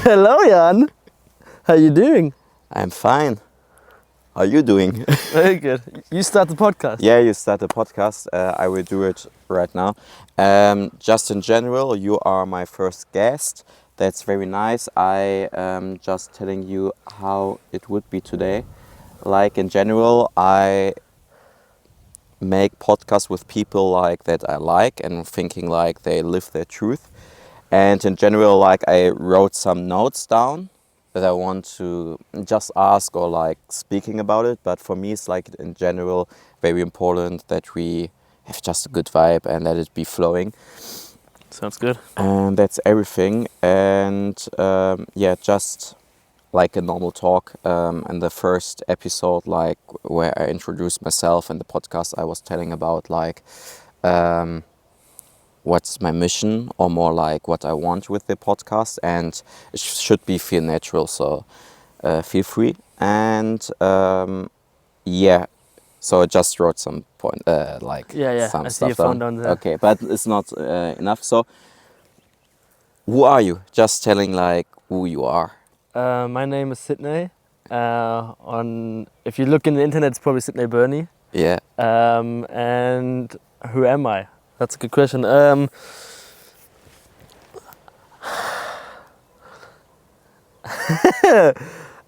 Hello, Jan. How you doing? I'm fine. How are you doing? Very good. You start the podcast. Yeah, you start the podcast. I will do it right now. Just in general, you are my first guest. That's very nice. I am just telling you how it would be today. Like in general, I make podcasts with people like that I like and thinking like they live their truth. And in general, like I wrote some notes down that I want to just ask or like speaking about it. But for me, it's like in general very important that we have just a good vibe and let it be flowing. Sounds good. And that's everything. And yeah, just like a normal talk. In the first episode, like where I introduced myself in the podcast, I was telling about like what's my mission or more like what I want with the podcast, and it should be feel natural, so feel free. And yeah, so I just wrote some point like Yeah. some I see your stuff phone down there. Okay, but it's not enough. So who are you? Just telling like who you are. My name is Sidney. If you look in the internet, it's probably Sidney Burnie. Yeah. And who am I? That's a good question. I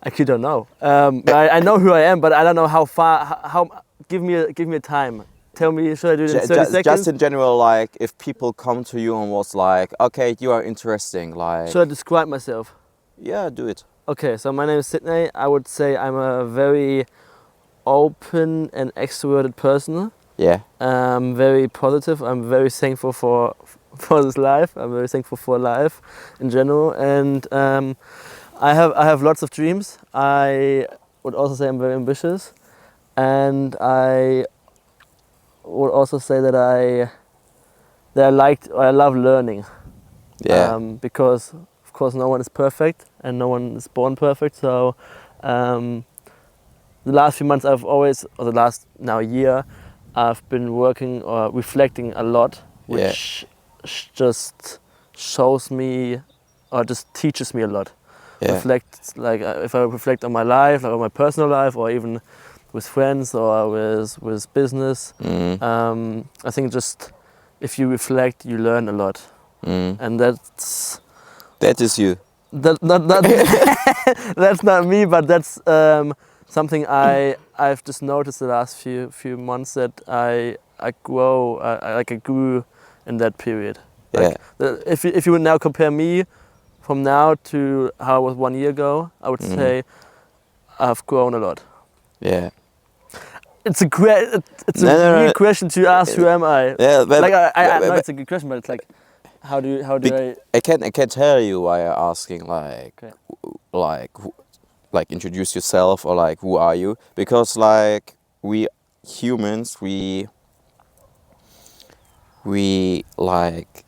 actually don't know. I know who I am, but I don't know how far. How give me a time. Tell me, should I do it in 30 seconds? Just in general, like if people come to you and was like, okay, you are interesting, like. Should I describe myself? Yeah, do it. Okay, so my name is Sidney. I would say I'm a very open and extroverted person. Yeah. Very positive. I'm very thankful for this life. I'm very thankful for life in general, and I have lots of dreams. I would also say I'm very ambitious, and I would also say that I love learning. Yeah. Because of course no one is perfect and no one is born perfect. So the last few months the last now year, I've been working or reflecting a lot, which just shows me or just teaches me a lot. Yeah. If I reflect on my life, like on my personal life, or even with friends or with business. I think just if you reflect, you learn a lot, and that is you. Not that's not me, but that's something I've just noticed the last few months, that I grew in that period. Like, if you would now compare me from now to how I was 1 year ago, I would say I've grown a lot. Yeah. It's a weird question to ask. Who am I? Yeah, but, like I know it's a good question, but it's like, how do I? I can tell you why you're asking like, Okay. like introduce yourself or like who are you? Because like we humans we like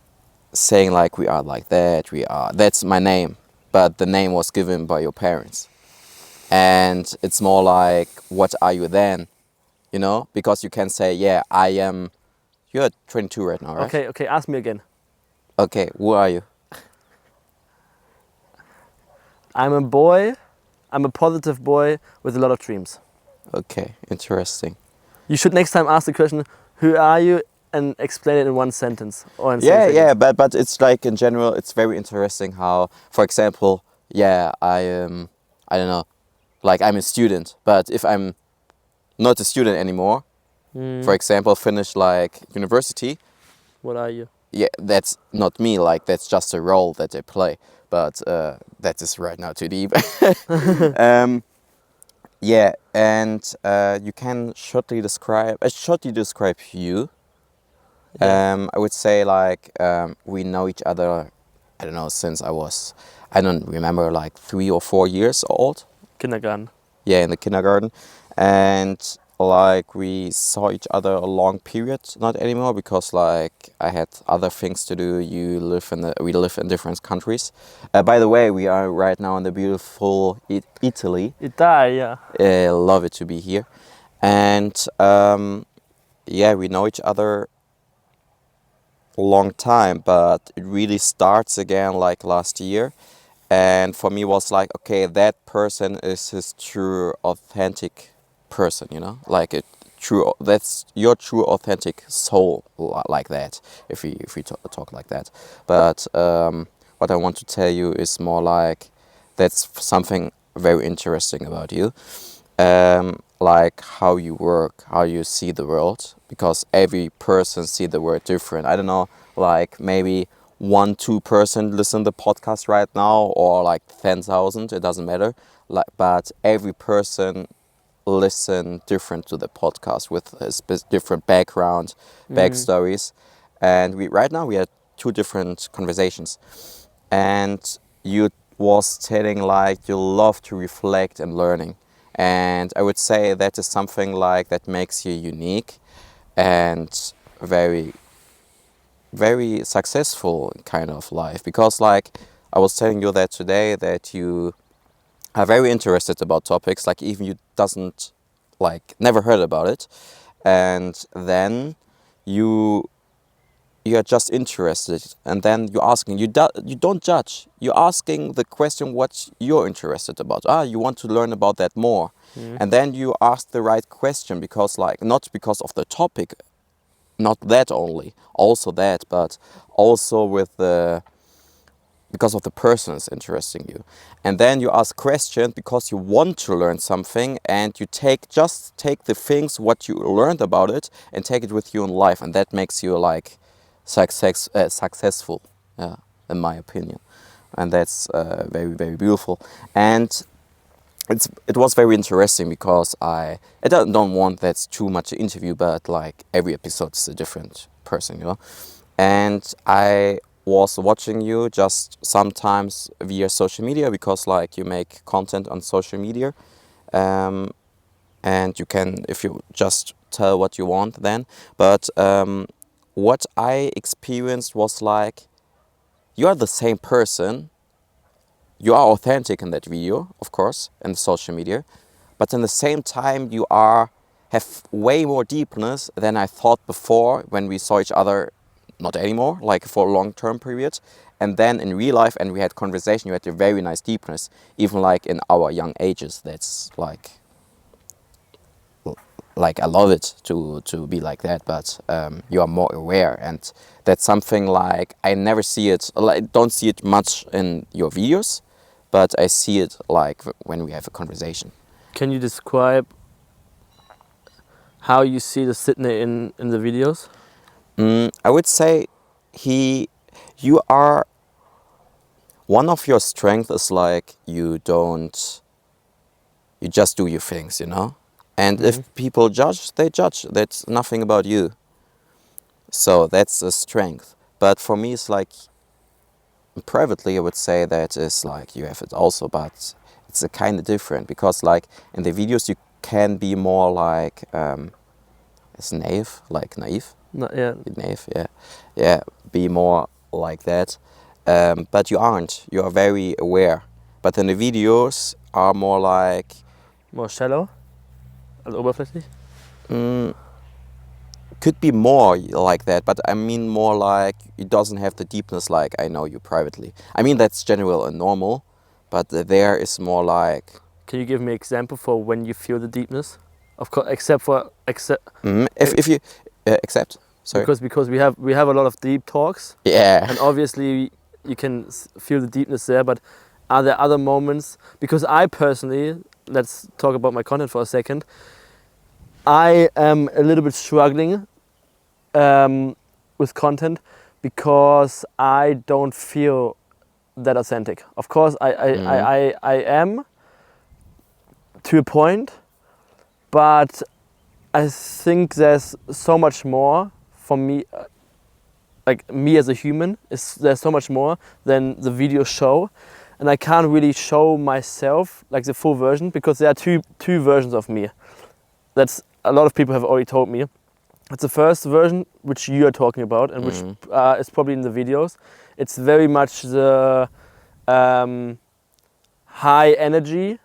saying like we are like that, that's my name, but the name was given by your parents, and it's more like what are you then, you know? Because you can say you're 22 right now, right? Okay, ask me again. Okay, who are you? I'm a boy. I'm a positive boy with a lot of dreams. Okay, interesting. You should next time ask the question, who are you, and explain it in one sentence or in But it's like in general, it's very interesting how, for example, I am, I don't know, like I'm a student, but if I'm not a student anymore, for example, finish like university. What are you? Yeah, that's not me, like that's just a role that I play, but that is right now too deep. Yeah, and you can shortly describe you. Yeah. I would say like we know each other, I don't know, since I don't remember, like 3 or 4 years old. Kindergarten. Yeah, in the kindergarten. And like we saw each other a long period, not anymore, because like I had other things to do. We live in different countries. By the way, we are right now in the beautiful Italy. Italia. Love it to be here. And we know each other long time, but it really starts again like last year. And for me was like, okay, that person is his true authentic person, you know, like it true, that's your true authentic soul, like that, if we talk like that. But what I want to tell you is more like, that's something very interesting about you, like how you work, how you see the world, because every person see the world different. I don't know, like maybe 1-2% listen the podcast right now, or like 10,000, it doesn't matter. Like, but every person listen different to the podcast with a different background, backstories, and we right now we had 2 different conversations, and you was telling like you love to reflect and learning, and I would say that is something like that makes you unique and very very successful kind of life, because like I was telling you that today, that you are very interested about topics like even you doesn't like never heard about it, and then you are just interested, and then you're asking, you don't judge, you're asking the question what you're interested about. You want to learn about that more, and then you ask the right question, because like not because of the topic, not that only, also that, but also with the because of the person is interesting you. And then you ask questions because you want to learn something, and you just take the things what you learned about it and take it with you in life, and that makes you like successful, in my opinion. And that's very very beautiful. And it was very interesting, because I don't want that's too much interview, but like every episode is a different person, you know. And I was watching you just sometimes via social media, because like you make content on social media, and you can, if you just tell what you want then. But what I experienced was like, you are the same person, you are authentic in that video, of course, in social media, but in the same time you have way more deepness than I thought before when we saw each other, not anymore, like for a long-term period. And then in real life, and we had conversation, you had a very nice deepness, even like in our young ages. That's like I love it to be like that, but you are more aware, and that's something like I never see it, like don't see it much in your videos, but I see it like when we have a conversation. Can you describe how you see the Sidney in the videos? I would say you are, one of your strengths is like you just do your things, you know? And if people judge, they judge. That's nothing about you. So that's a strength. But for me, it's like, privately, I would say that is like you have it also, but it's a kind of different, because like in the videos you can be more like, it's naive, like naive. No, yeah. Naive, yeah, be more like that. But you aren't. You are very aware. But in the videos are more like, More shallow? Also oberflächlich? could be more like that, but I mean more like it doesn't have the deepness like I know you privately. I mean that's general and normal, but there is more like. Can you give me an example for when you feel the deepness? Of course, except If you accept, sorry. because we have a lot of deep talks, Yeah. and obviously you can feel the deepness there. But are there other moments? Because I personally, let's talk about my content for a second. I am a little bit struggling with content because I don't feel that authentic. Of course, I am to a point, but I think there's so much more for me, like me as a human. There's so much more than the videos show, and I can't really show myself like the full version, because there are two versions of me. That's a lot of people have already told me. It's the first version which you are talking about, and which is probably in the videos. It's very much the high energy.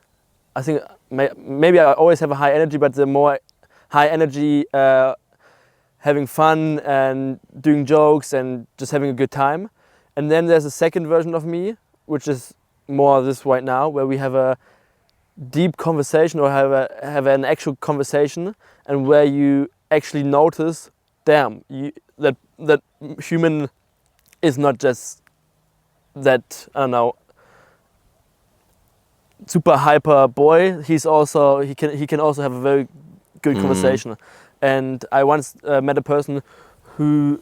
I think maybe I always have a high energy, but the more high energy having fun and doing jokes and just having a good time. And then there's a second version of me, which is more this right now, where we have a deep conversation or have an actual conversation, and where you actually notice, damn, that human is not just that, I don't know, super hyper boy. He can also have a very good conversation. And I once met a person who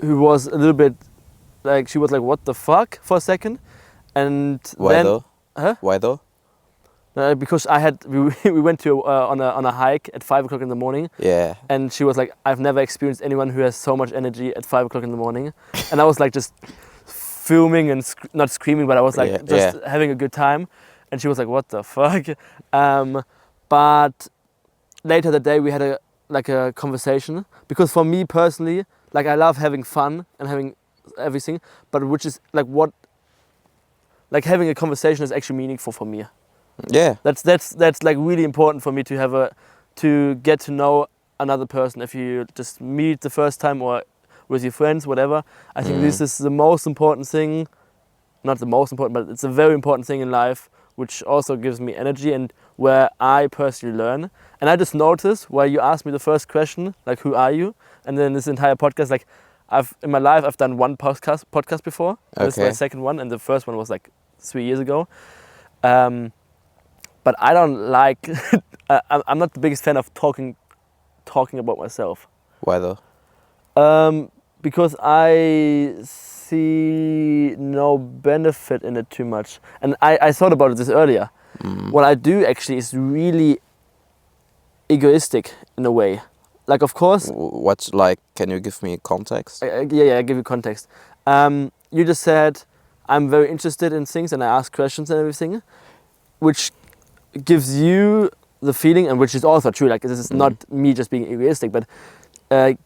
was a little bit like, she was like, what the fuck, for a second. And Why then, though? Huh? Why though? Because we went to on a hike at 5 o'clock in the morning. Yeah. And she was like, I've never experienced anyone who has so much energy at 5 o'clock in the morning. And I was like just filming and not screaming, but I was like having a good time. And she was like, what the fuck? But later that day we had a conversation, because for me personally, like, I love having fun and having everything, but which is like having a conversation is actually meaningful for me. Yeah. That's like really important for me to get to know another person. If you just meet the first time or with your friends, whatever, I think this is the most important thing. Not the most important, but it's a very important thing in life, which also gives me energy and where I personally learn. And I just noticed while you asked me the first question, like, who are you? And then this entire podcast, like, in my life I've done one podcast before. Okay. This is my second one, and the first one was like 3 years ago. But I don't like. I'm not the biggest fan of talking about myself. Why though? Because I see no benefit in it too much. And I thought about this earlier. What I do actually is really egoistic in a way. Like, of course. What's like? Can you give me context? Yeah, I give you context. You just said I'm very interested in things and I ask questions and everything, which gives you the feeling, and which is also true. Like, this is not me just being egoistic, but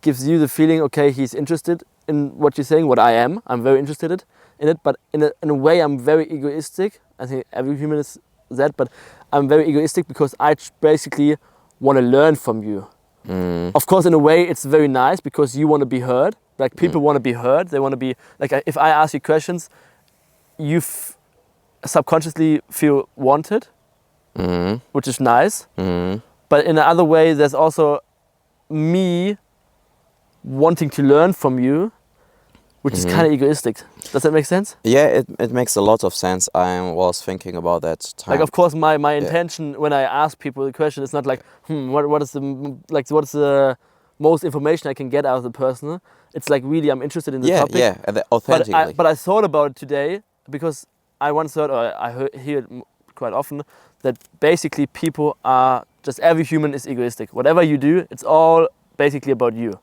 gives you the feeling, okay, he's interested in what you're saying, what I am. I'm very interested in it, but in a way I'm very egoistic. I think every human is that, but I'm very egoistic because I basically want to learn from you. Of course, in a way it's very nice because you want to be heard. Like, people want to be heard. They want to be, like, if I ask you questions, you subconsciously feel wanted, which is nice. But in another way, there's also me wanting to learn from you, which is kind of egoistic. Does that make sense? Yeah, it makes a lot of sense. I was thinking about that time. Like, of course, my intention when I ask people the question is not like, what's the most information I can get out of the person. It's like, really, I'm interested in the topic. Yeah, authentically. But I thought about it today because I once heard, or I hear it quite often, that basically people are just, every human is egoistic. Whatever you do, it's all basically about you.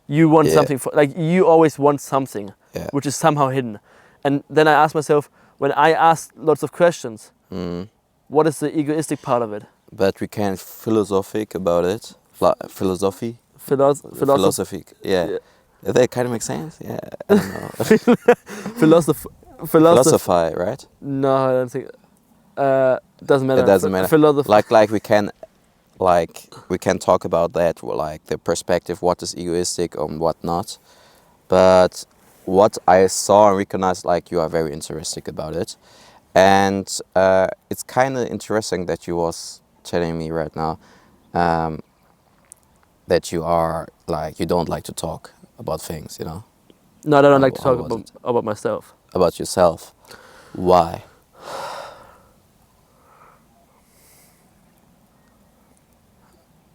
You want something, like, you always want something, which is somehow hidden. And then I ask myself, when I ask lots of questions, what is the egoistic part of it? But we can philosophic about it. Philosophic. Yeah. That kind of makes sense. Yeah, I don't know. Philosophy, right? No, I don't think. Doesn't matter. It doesn't matter. Like we can talk about that, like the perspective, what is egoistic and what not. But what I saw and recognized, like, you are very interested about it, and it's kind of interesting that you was telling me right now that you are like, you don't like to talk about things, you know. No, I don't like to talk about myself. About yourself. Why?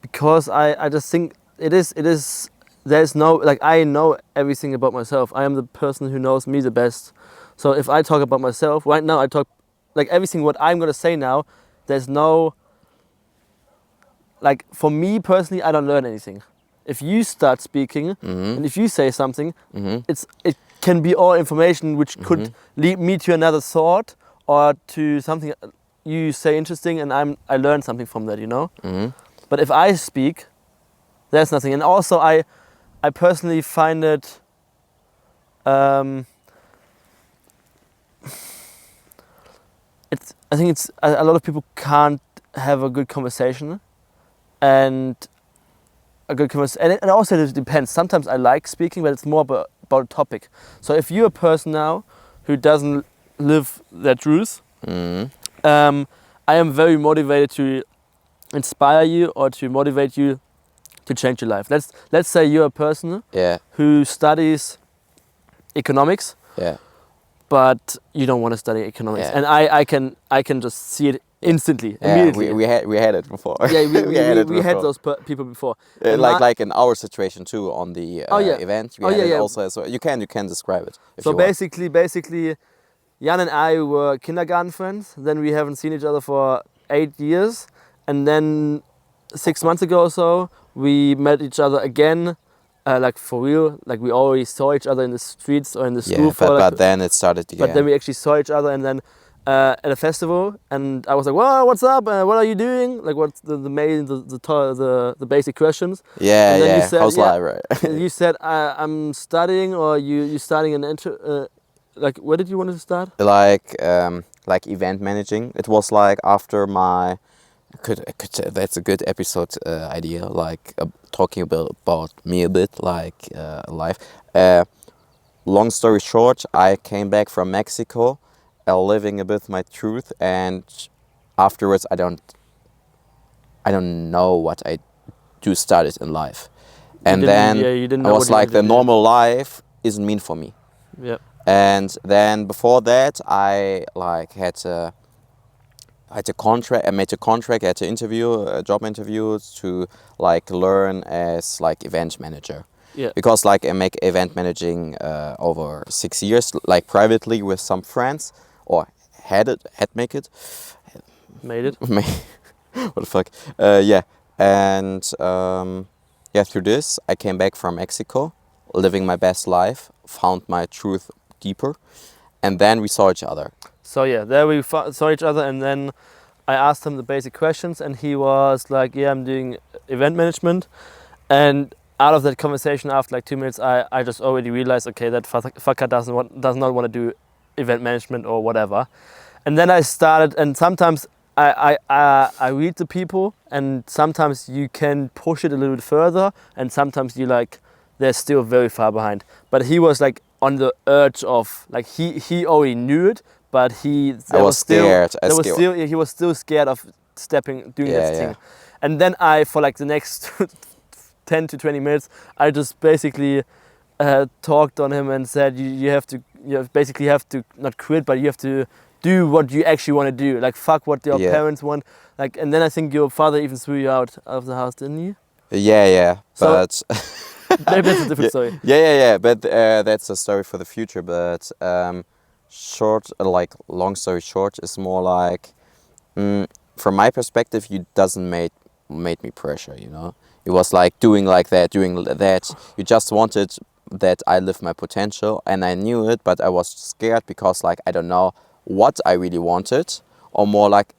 Because I just think it is there's no, like, I know everything about myself. I am the person who knows me the best. So if I talk about myself right now, I talk like everything what I'm gonna say now, there's no, like, for me personally, I don't learn anything. If you start speaking and if you say something, it can be all information which could lead me to another thought or to something you say interesting, and I learn something from that, you know. But if I speak, there's nothing. And also I personally find it I think it's a lot of people can't have a good conversation, and a good conversation. And also it depends. Sometimes I like speaking, but it's more about a topic. So if you're a person now who doesn't live their truth, I am very motivated to inspire you or to motivate you to change your life. Let's say you're a person who studies economics, but you don't want to study economics, and I can just see it instantly, immediately. We had it before. Yeah, we had those people before. Like in our situation too on the event. Also, so you can describe it. So basically, Jan and I were kindergarten friends. Then we haven't seen each other for 8 years, and then 6 months ago or so we met each other again. Like for real, like we already saw each other in the streets or in the school. But then it started again. But then we actually saw each other, and then at a festival, and I was like, "Well, what's up? What are you doing? Like, what's the basic questions?" Yeah, and then you said, how's life, right? You said, "I'm studying," or you starting an like, where did you want to start? Like event managing. It was like after my. Could say that's a good episode idea. Like talking about me a bit, like life. Long story short, I came back from Mexico, living a bit my truth, and afterwards I don't know what I do started in life, and then I was like the normal life isn't mean for me. Yeah. And then before that, I like had a contract. I made a contract. I had to interview, a job interview to like learn as like event manager. Yeah. Because like I make event managing over 6 years, like privately with some friends, or made it. What the fuck? Yeah. And through this, I came back from Mexico, living my best life, found my truth deeper, and then we saw each other. So yeah, there we saw each other, and then I asked him the basic questions, and he was like, "Yeah, I'm doing event management." And out of that conversation, after like 2 minutes, I just already realized, okay, that fucker does not want to do event management or whatever. And then I started, and sometimes I read the people, and sometimes you can push it a little bit further, and sometimes they're still very far behind. But he was like on the urge of, like, he already knew it, but he was still scared of doing that thing. And then for like the next 10 to 20 minutes, I just basically talked on him and said, you basically have to not quit, but you have to do what you actually want to do. Like, fuck what your parents want. Like, and then I think your father even threw you out of the house, didn't he? Yeah. But maybe that's a different story. Yeah. But that's a story for the future. But long story short, is more like, from my perspective, you doesn't made me pressure. You know, it was like doing that. You just wanted that I live my potential, and I knew it, but I was scared because like I don't know what I really wanted, or more like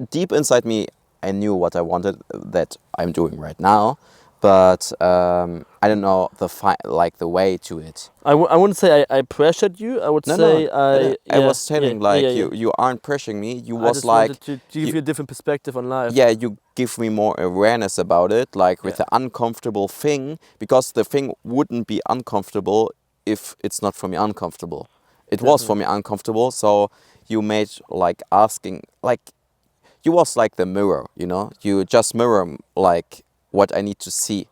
deep inside me, I knew what I wanted, that I'm doing right now, but I don't know the way to it. I wouldn't say I pressured you. I would say I was telling you aren't pressuring me. You I was just like wanted to give you a different perspective on life. Yeah, you give me more awareness about it, like with the uncomfortable thing, because the thing wouldn't be uncomfortable if it's not for me uncomfortable. It was for me uncomfortable, so you made like asking, like you was like the mirror, you know. You just mirror like what I need to see,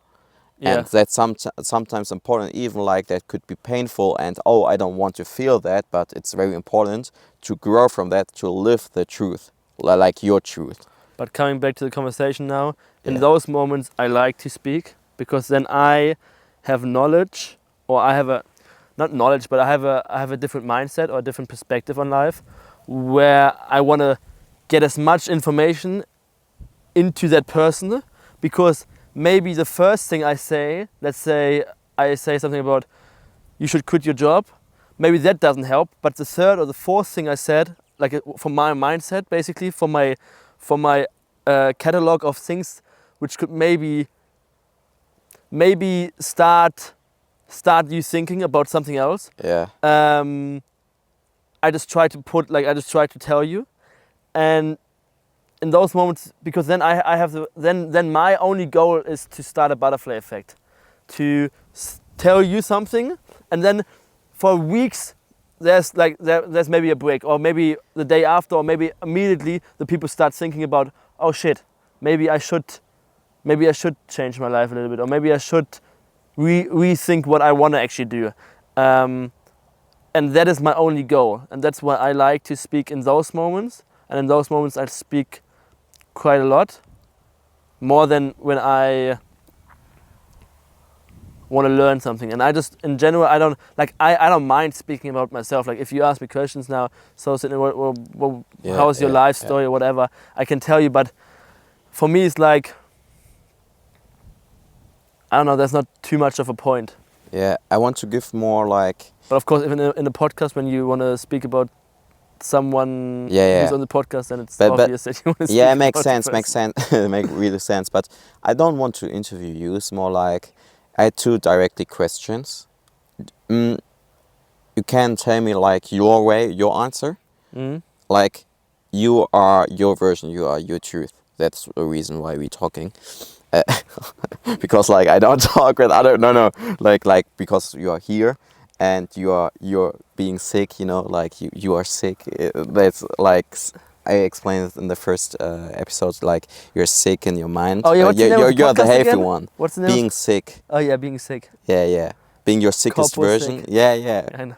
and that's sometimes important. Even like that could be painful, and I don't want to feel that, but it's very important to grow from that, to live the truth, like your truth. But coming back to the conversation now, in those moments I like to speak, because then I have knowledge, or I have not knowledge, but I have a different mindset or a different perspective on life, where I want to get as much information into that person, because maybe the first thing I say, let's say I say something about you should quit your job, maybe that doesn't help, but the third or the fourth thing I said, like for my mindset, basically for my catalog of things which could maybe start you thinking about something else. I just try to tell you, and in those moments, because then I have then my only goal is to start a butterfly effect, to tell you something, and then for weeks there's maybe a break, or maybe the day after, or maybe immediately the people start thinking about, oh shit, maybe I should change my life a little bit, or maybe I should rethink what I want to actually do. And that is my only goal, and that's why I like to speak in those moments. And in those moments I speak quite a lot, more than when I want to learn something. And I just, in general, I don't mind speaking about myself. Like if you ask me questions now, so Sidney, how's your life story or whatever, I can tell you. But for me, it's like, I don't know, there's not too much of a point. Yeah, I want to give more like... But of course, if in a podcast, when you want to speak about someone who's on the podcast, then it's obvious that you want to speak it makes about sense, make really sense. But I don't want to interview you. It's more like, I had 2 directly questions. You can tell me like your way, your answer. Like, you are your version, you are your truth. That's the reason why we're talking. Because like I don't talk with other like because you are here and you're being sick, you know, like you are sick. That's like I explained it in the first episode, like you're sick in your mind. Oh yeah, what's the name of the you're the healthy again? one. What's the name? Being sick. Oh yeah, being sick. Yeah. Being your sickest Corpo version. sick. Yeah. I know.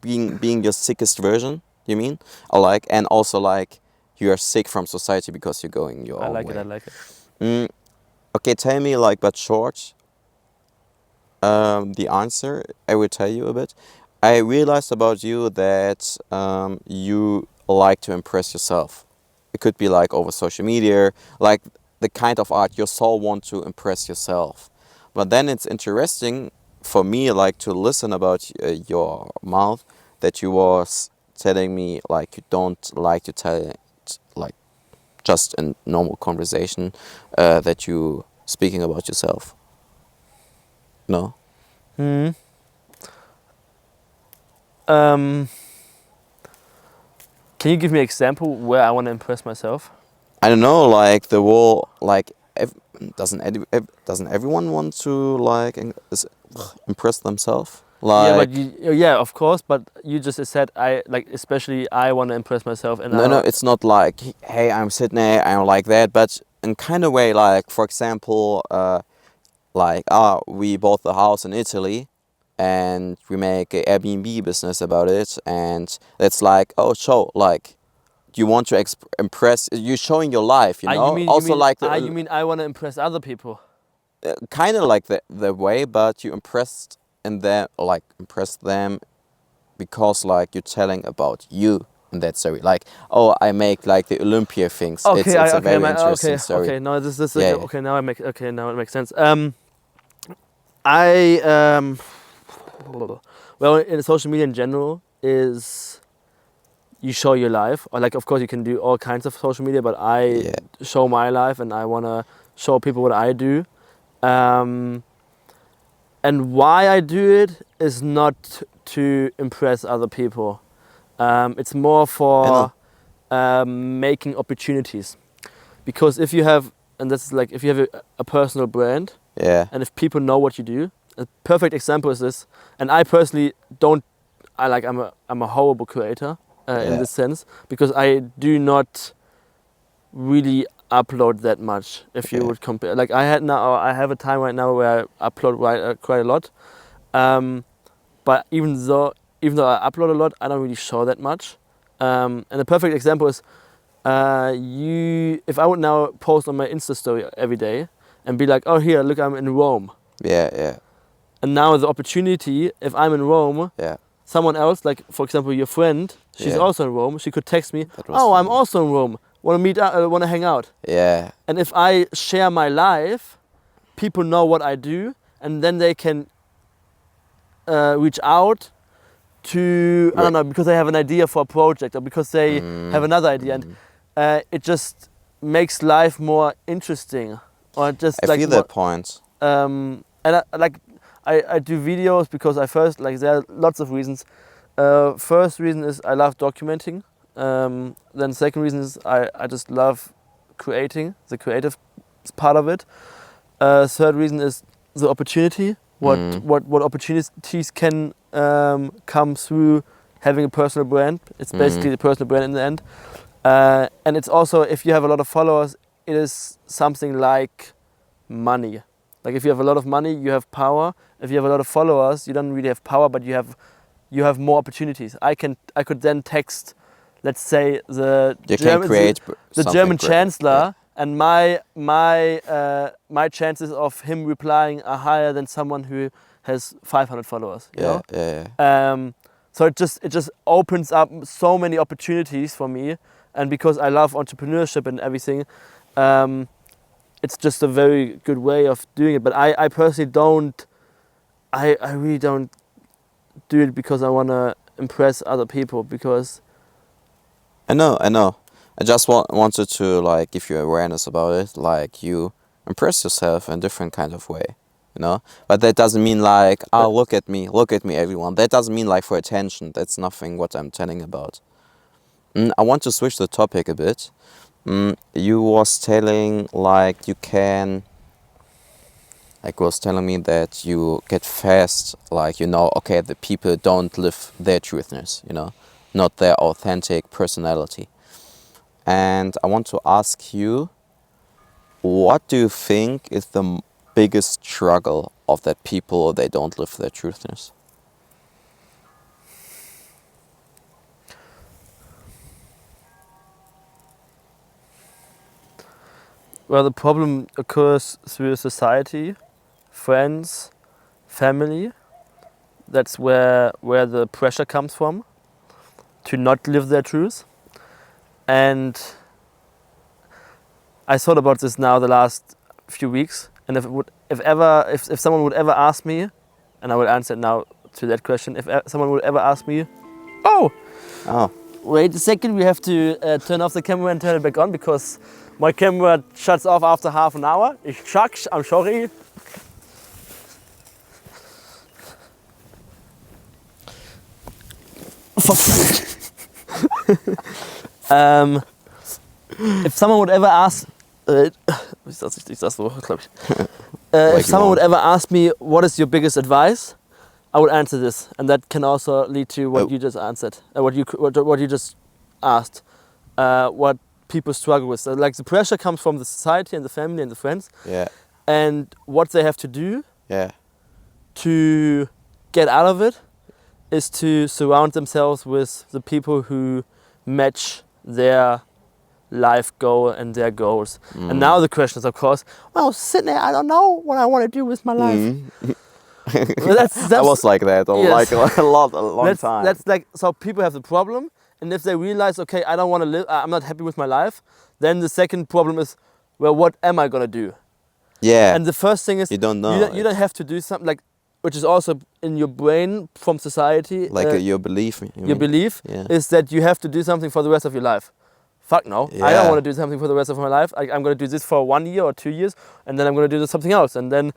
being your sickest version, you mean? Or like, and also like you are sick from society because you're going your own way. I like it. Okay, tell me like, but short, the answer. I will tell you a bit. I realized about you that you like to impress yourself. It could be like over social media, like the kind of art your soul wants to impress yourself. But then it's interesting for me like to listen about your mouth that you was telling me like you don't like to tell it like just in normal conversation that you speaking about yourself. No? Can you give me an example where I want to impress myself? I don't know, like the whole, like doesn't everyone want to like impress themselves? Like, yeah, of course. But you just said especially I want to impress myself. And no, it's not like, hey, I'm Sidney, I'm like that. But in kind of way, like for example, we bought the house in Italy, and we make an Airbnb business about it, and it's like, oh, show like. You want to impress, you're showing your life, you know? You mean I want to impress other people? Kind of like the way, but you impress them because like you're telling about you, and that story. Like, oh, I make like the Olympia things. Okay, it's a very interesting story. Okay, now this Yeah. okay. Now it makes sense. Well, in social media in general is. You show your life, or like of course you can do all kinds of social media, but I show my life and I want to show people what I do. And why I do it is not to impress other people. It's more for making opportunities. Because if you have, and this is like if you have a personal brand, and if people know what you do, a perfect example is this. And I personally I'm a horrible creator. In this sense, because I do not really upload that much. If you would compare, like I have a time right now where I upload quite a lot, but even though I upload a lot, I don't really show that much. And a perfect example is, if I would now post on my Insta story every day and be like, oh here, look, I'm in Rome. Yeah. And now the opportunity, if I'm in Rome. Someone else, like for example your friend, she's also in Rome. She could text me, "Oh, I'm also in Rome. Want to meet? Want to hang out?" Yeah. And if I share my life, people know what I do, and then they can reach out to I don't know, because they have an idea for a project or because they have another idea, and it just makes life more interesting. Or just I feel that point. And I do videos because there are lots of reasons. First reason is I love documenting. Then second reason is I just love creating, the creative part of it. Third reason is the opportunity. What opportunities can come through having a personal brand. It's basically the personal brand in the end. And it's also, if you have a lot of followers, it is something like money. Like if you have a lot of money, you have power. If you have a lot of followers, you don't really have power, but you have more opportunities. I could then text, let's say, the German Chancellor, and my chances of him replying are higher than someone who has 500 followers. You know? So it just opens up so many opportunities for me, and because I love entrepreneurship and everything, it's just a very good way of doing it. But I personally don't. I really don't do it because I want to impress other people. Because I know. I just wanted to like give you awareness about it. Like you impress yourself in different kind of way, you know. But that doesn't mean like, oh, look at me, everyone. That doesn't mean like for attention. That's nothing what I'm telling about. I want to switch the topic a bit. You was telling like you can. Like was telling me that you get fast, like, you know, okay, the people don't live their truthness, you know, not their authentic personality. And I want to ask you, what do you think is the biggest struggle of that people they don't live their truthness? Well, the problem occurs through society, friends, family. That's where the pressure comes from to not live their truth. And I thought about this now the last few weeks, and if someone would ever ask me, and I will answer now to that question, if someone would ever ask me, oh, wait a second, we have to turn off the camera and turn it back on because my camera shuts off after half an hour. I'm sorry. If someone would ever ask, if someone would ever ask me, what is your biggest advice? I would answer this, and that can also lead to what you just answered, what you just asked, what people struggle with. So, like, the pressure comes from the society and the family and the friends, and what they have to do to get out of it is to surround themselves with the people who match their life goal and their goals. And now the question is, of course, well, Sidney, I don't know what I want to do with my life. That's I was like that, like a long time. That's like, so people have the problem, and if they realize, okay, I don't want to live, I'm not happy with my life, then the second problem is, well, what am I gonna do? Yeah. And the first thing is, you don't know. You don't have to do something like, which is also in your brain from society. Like your belief. Your belief is that you have to do something for the rest of your life. Fuck no, I don't want to do something for the rest of my life. I'm going to do this for 1 year or 2 years, and then I'm going to do something else, and then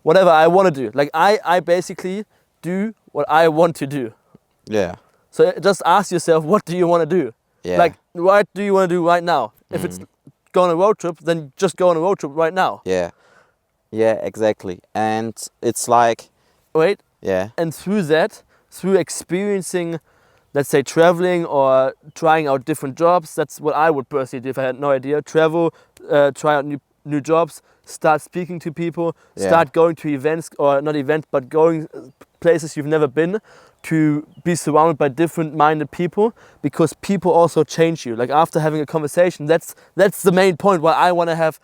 whatever I want to do. Like I basically do what I want to do. Yeah. So just ask yourself, what do you want to do? Yeah. Like, what do you want to do right now? If it's go on a road trip, then just go on a road trip right now. Yeah. Yeah, exactly. And it's like... Wait. Yeah. And through that, through experiencing, let's say, traveling or trying out different jobs, that's what I would personally do if I had no idea. Travel, try out new jobs, start speaking to people, start going to events, or not events, but going places you've never been, to be surrounded by different minded people, because people also change you. Like after having a conversation, that's the main point why I want to have,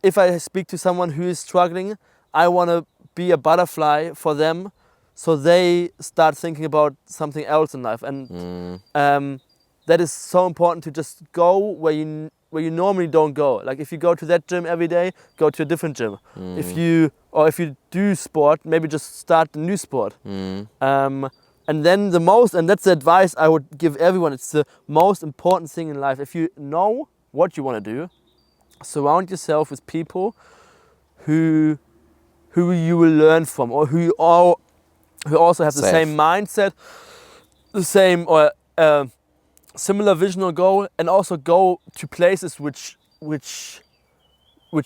if I speak to someone who is struggling, I want to be a butterfly for them, so they start thinking about something else in life. And that is so important, to just go where you normally don't go. Like if you go to that gym every day, go to a different gym. If you do sport, maybe just start a new sport. And then and that's the advice I would give everyone. It's the most important thing in life. If you know what you want to do, surround yourself with people who you will learn from, or who also have the same mindset, the same or similar vision or goal, and also go to places which which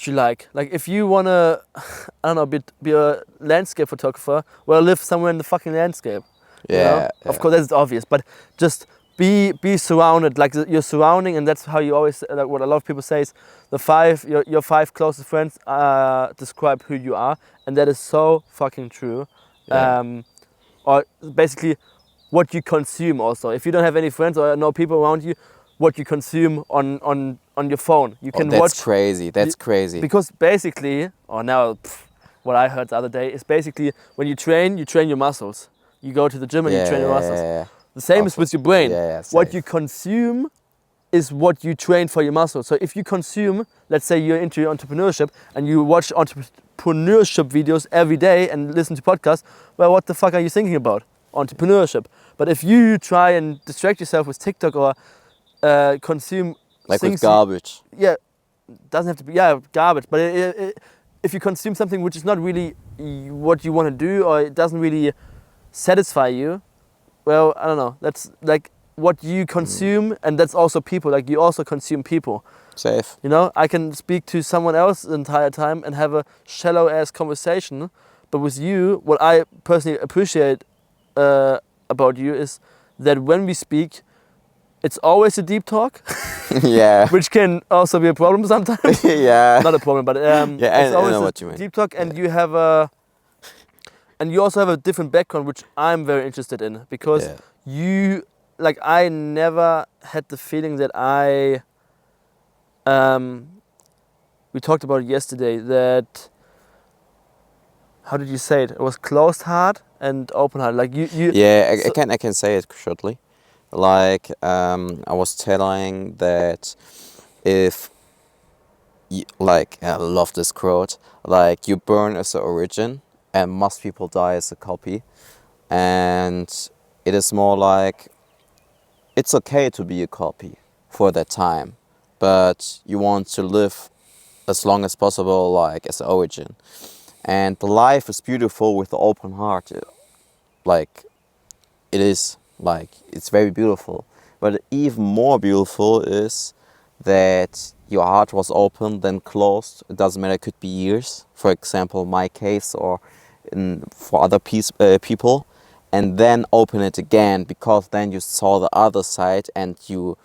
you like. Like if you wanna, I don't know, be a landscape photographer, well, live somewhere in the fucking landscape. You know? Of course, that's obvious, but just be surrounded, like your surrounding, and that's how you always, like what a lot of people say is your 5 closest friends describe who you are, and that is so fucking true. Or basically what you consume also. If you don't have any friends or no people around you, what you consume on your phone. You can watch. That's crazy. Because basically, or now, what I heard the other day is basically when you train your muscles. You go to the gym and you train your muscles. The same is with your brain. What you consume is what you train for your muscles. So if you consume, let's say you're into entrepreneurship and you watch entrepreneurship videos every day and listen to podcasts, well, what the fuck are you thinking about? Entrepreneurship. But if you try and distract yourself with TikTok or consume like things with garbage. Doesn't have to be garbage, but if you consume something which is not really what you want to do, or it doesn't really satisfy you, well, I don't know, that's like what you consume, and that's also people, like you also consume people. Safe. You know, I can speak to someone else the entire time and have a shallow ass conversation, but with you, what I personally appreciate about you is that when we speak, it's always a deep talk. Which can also be a problem sometimes. Not a problem, but it's always I know a what you mean. deep talk, and you also have a different background, which I'm very interested in, because you, like, I never had the feeling that we talked about it yesterday, that, how did you say it? It was closed heart and open heart. Like you. I can say it shortly. Like I was telling that if you, like, I love this quote, like, you burn as the origin and most people die as a copy, and it is more like it's okay to be a copy for that time, but you want to live as long as possible, like, as the origin. And the life is beautiful with the open heart. Like, it is, like, it's very beautiful. But even more beautiful is that your heart was open, then closed. It doesn't matter, it could be years. For example, my case, or for other people. And then open it again, because then you saw the other side and you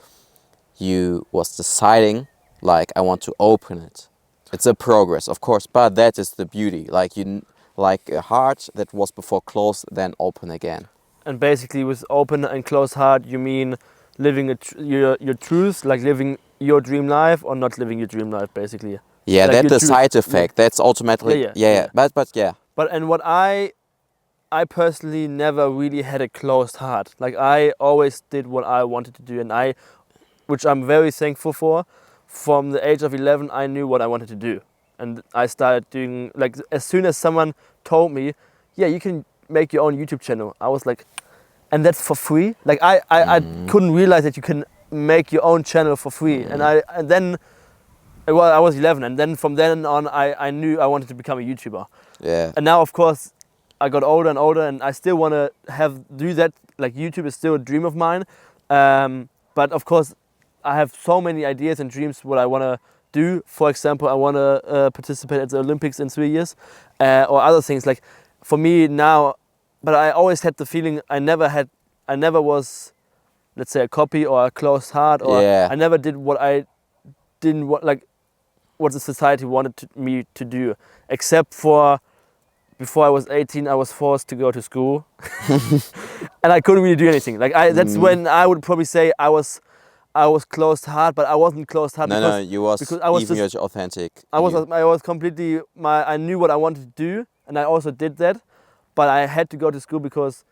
was deciding, like, I want to open it. It's a progress, of course, but that is the beauty. Like a heart that was before closed, then open again. And basically, with open and closed heart, you mean living your truth, like living your dream life, or not living your dream life, basically. Yeah, like that's the side effect. That's automatically. But and what I personally never really had a closed heart. Like, I always did what I wanted to do, and which I'm very thankful for. From the age of 11, I knew what I wanted to do, and I started doing, like, as soon as someone told me, yeah, you can make your own YouTube channel, I was like, and that's for free. Like, I couldn't realize that you can make your own channel for free, and then well, I was 11, and then from then on, I knew I wanted to become a YouTuber. And now, of course, I got older and older, and I still want to do that. Like, YouTube is still a dream of mine, but of course, I have so many ideas and dreams what I want to do. For example, I want to participate at the Olympics in 3 years, or other things. Like, for me now, but I always had the feeling I never was, let's say, a copy or a closed heart, or I never did what I didn't want, like what the society wanted me to do, except for before I was 18, I was forced to go to school, and I couldn't really do anything. Like, that's when I would probably say I was closed heart, but I wasn't closed heart. No, you was, because I was even just authentic. I was completely I knew what I wanted to do, and I also did that, but I had to go to school because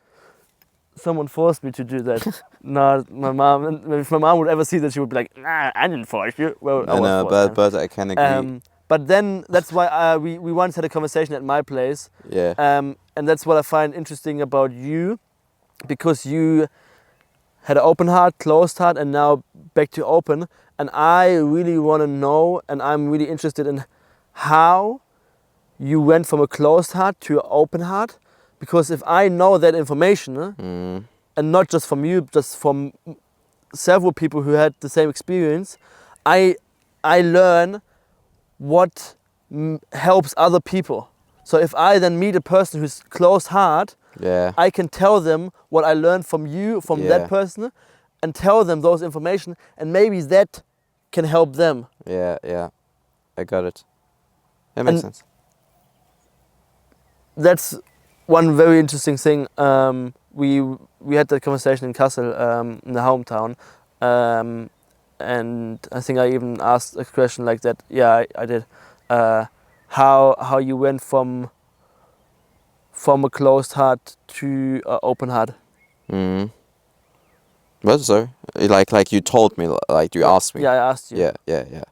someone forced me to do that. Not my mom. And if my mom would ever see that, she would be like, "Nah, I didn't force you." Well, but I can agree. But then that's why we once had a conversation at my place. And that's what I find interesting about you, because you had an open heart, closed heart, and now back to open. And I really want to know, and I'm really interested in how you went from a closed heart to an open heart. Because if I know that information, and not just from you, just from several people who had the same experience, I I learn what helps other people. So if I then meet a person who's closed heart, Yeah. I can tell them what I learned from you, from Yeah. that person, and tell them those information, and maybe that can help them. Yeah. Yeah. I got it. That makes And sense. that's one very interesting thing. We had that conversation in Kassel, in the hometown, and I think I even asked a question like that. Yeah, I did. How you went from a closed heart to an open heart. Mm. What, sorry? Like you told me, like you asked me. Yeah, I asked you. Yeah, yeah, yeah.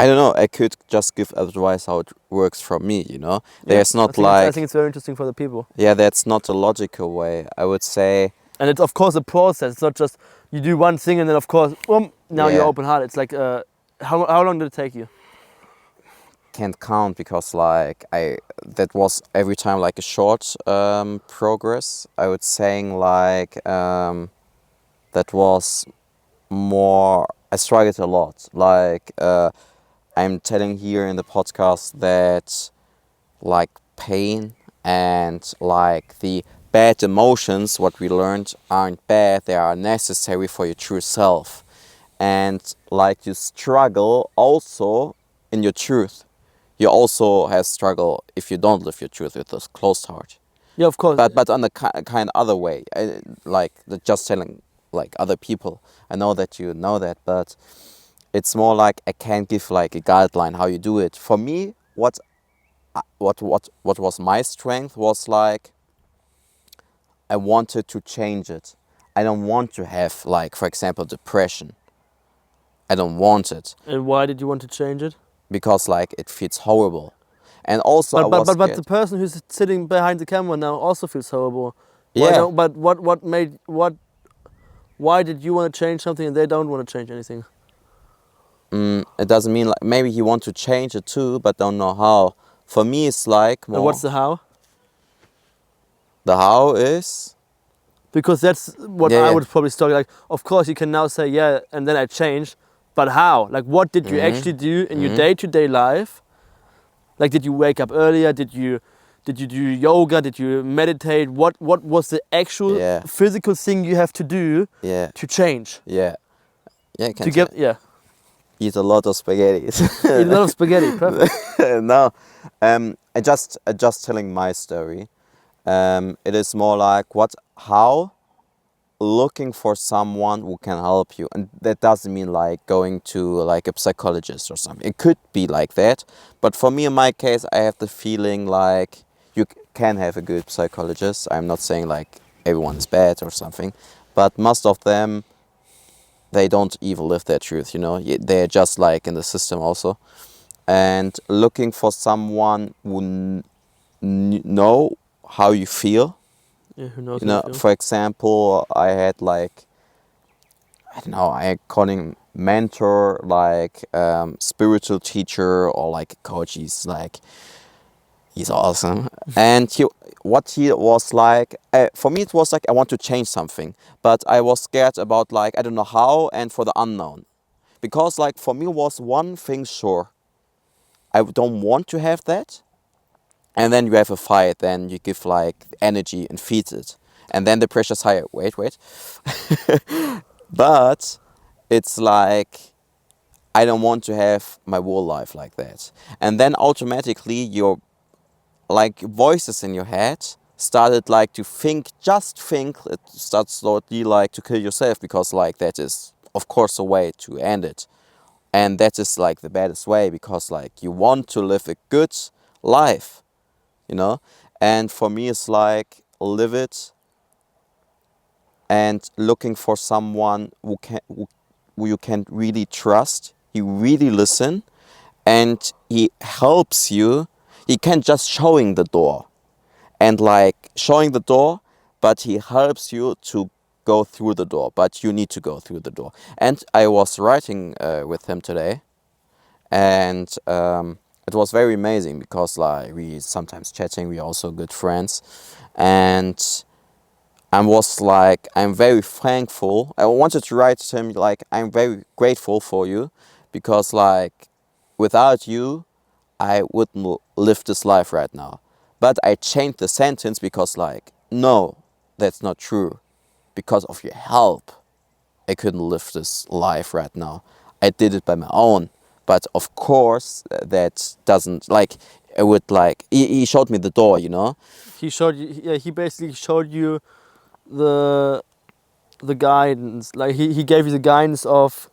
I don't know. I could just give advice how it works for me. You know, Yeah, there's not I like think it's very interesting for the people. yeah, that's not a logical way. I would say And it's of course a process. It's not just you do one thing and then of course, now you're yeah, open heart. It's like how long did it take you? can't count because like that was every time like a short progress. I would saying like that was more. I struggled a lot. Like I'm telling here in the podcast that like pain and like the bad emotions what we learned aren't bad, they are necessary for your true self, and like you struggle also in your truth, you also have struggle if you don't live your truth with this closed heart, Yeah, of course. but on the kind other way, like just telling like other people. I know that you know that, but it's more like I can't give like a guideline how you do it. For me, what was my strength was like I wanted to change it. I don't want to have like, for example, depression. I don't want it And why did you want to change it? because like it feels horrible, and also I was But the scared. person who's sitting behind the camera now also feels horrible. Why Yeah. don't? But what made what? Why did you want to change something and they don't want to change anything? It doesn't mean like maybe he want to change it too, but don't know how. For me, it's like And what's more the how? the how is Because that's what yeah I yeah. would probably start like. Of course, you can now say yeah, and then I changed. But how? Like, what did you actually do in your day-to-day life? Like, did you wake up earlier? Did you do yoga? Did you meditate? What was the actual Yeah. physical thing you have to do Yeah, to change? yeah, yeah. I To can say get eat a lot of spaghetti. eat a lot of spaghetti. Perfect. No, I just telling my story. It is more like how looking for someone who can help you, and that doesn't mean like going to like a psychologist or something. It could be like that, but for me in my case, I have the feeling like you can have a good psychologist. I'm not saying like everyone is bad or something, but most of them, they don't even live their truth. You know, they're just like in the system also, and looking for someone who know how you feel. Yeah, who knows You how you know, feel? for example, I had like, I don't know, I call him mentor, like spiritual teacher or like a coach. He's awesome. And what he was like, for me it was like I want to change something, but I was scared about like I don't know how, and for the unknown, because like for me was one thing sure, I don't want to have that. And then you have a fight, then you give like energy and feed it, and then the pressure's higher. Wait. But it's like I don't want to have my whole life like that. And then automatically your like voices in your head started like to think, just think. It starts slowly like to kill yourself, because like that is of course a way to end it. And that is like the baddest way, because like you want to live a good life, you know. And for me it's like live it, and looking for someone who you can really trust. He really listen, and he helps you. He can just showing the door, and like showing the door, but he helps you to go through the door, but you need to go through the door. And I was writing with him today, and it was very amazing, because like we sometimes chatting, we also good friends, and I was like, I'm very thankful. I wanted to write to him like, I'm very grateful for you, because like without you I wouldn't live this life right now. But I changed the sentence because like, no, that's not true. Because of your help, I couldn't live this life right now. I did it by my own. But of course, that doesn't, like, it would like, he showed me the door, you know? He showed you. Yeah, he basically showed you the guidance. Like he gave you the guidance of.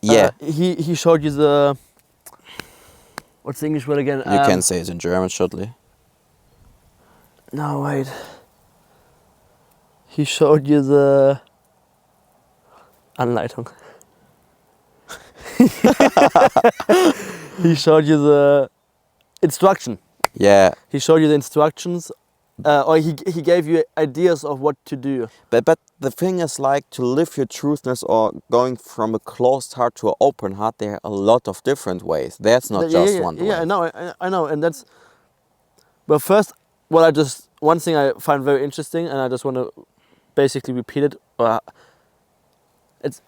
Yeah, He showed you the. What's the English word again? you can say it in German, shortly. No, wait. He showed you the Anleitung. He showed you the instruction. Yeah, He showed you the instructions, or he gave you ideas of what to do. but the thing is like to live your truthness or going from a closed heart to an open heart, there are a lot of different ways. There's not just one way. Yeah, I know, and that's. But first, one thing I find very interesting, and I just want to basically repeat it. I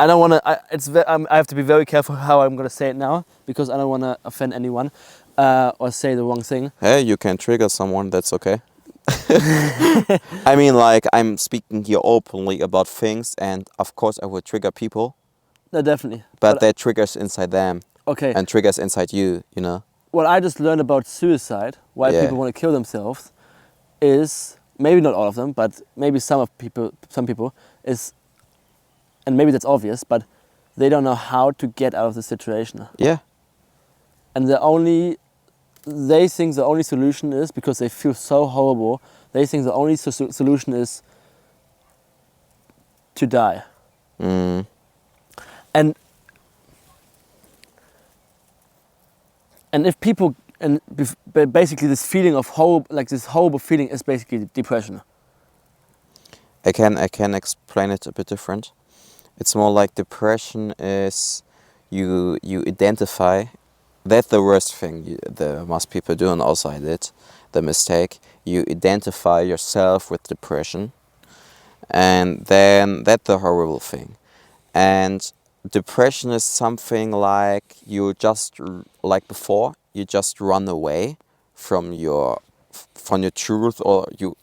don't want to. I have to be very careful how I'm going to say it now because I don't want to offend anyone, or say the wrong thing. Hey, you can trigger someone, that's okay. I mean, like, I'm speaking here openly about things, and of course I will trigger people, No, definitely. but that triggers inside them Okay. and triggers inside you, you know? What I just learned about suicide, why Yeah. people want to kill themselves, is maybe not all of them, but maybe some people is, and maybe that's obvious, but they don't know how to get out of the situation, Yeah, and they think the only solution is, because they feel so horrible, they think the only solution is to die. mm, And if people, basically this feeling of hope, like this horrible feeling, is basically depression. I can explain it a bit different. It's more like depression is you identify. That's the worst thing the most people do, and also I did the mistake. You identify yourself with depression, and then that's the horrible thing. And depression is something like you just, like before, you just run away from your truth, or you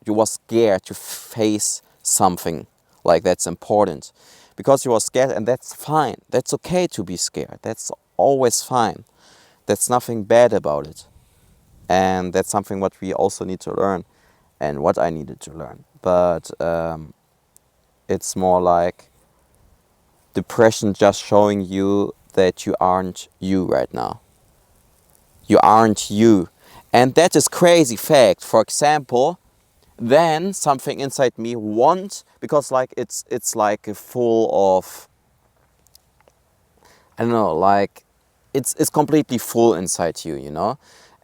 were scared to face something like that's important, because you were scared, and that's fine. That's okay to be scared. That's always fine. That's nothing bad about it. And that's something what we also need to learn, and what I needed to learn. But it's more like depression just showing you that you aren't you right now. You aren't you. And that is crazy fact. For example, then something inside me wants, because like it's like a full of, I don't know, like it's completely full inside you, you know,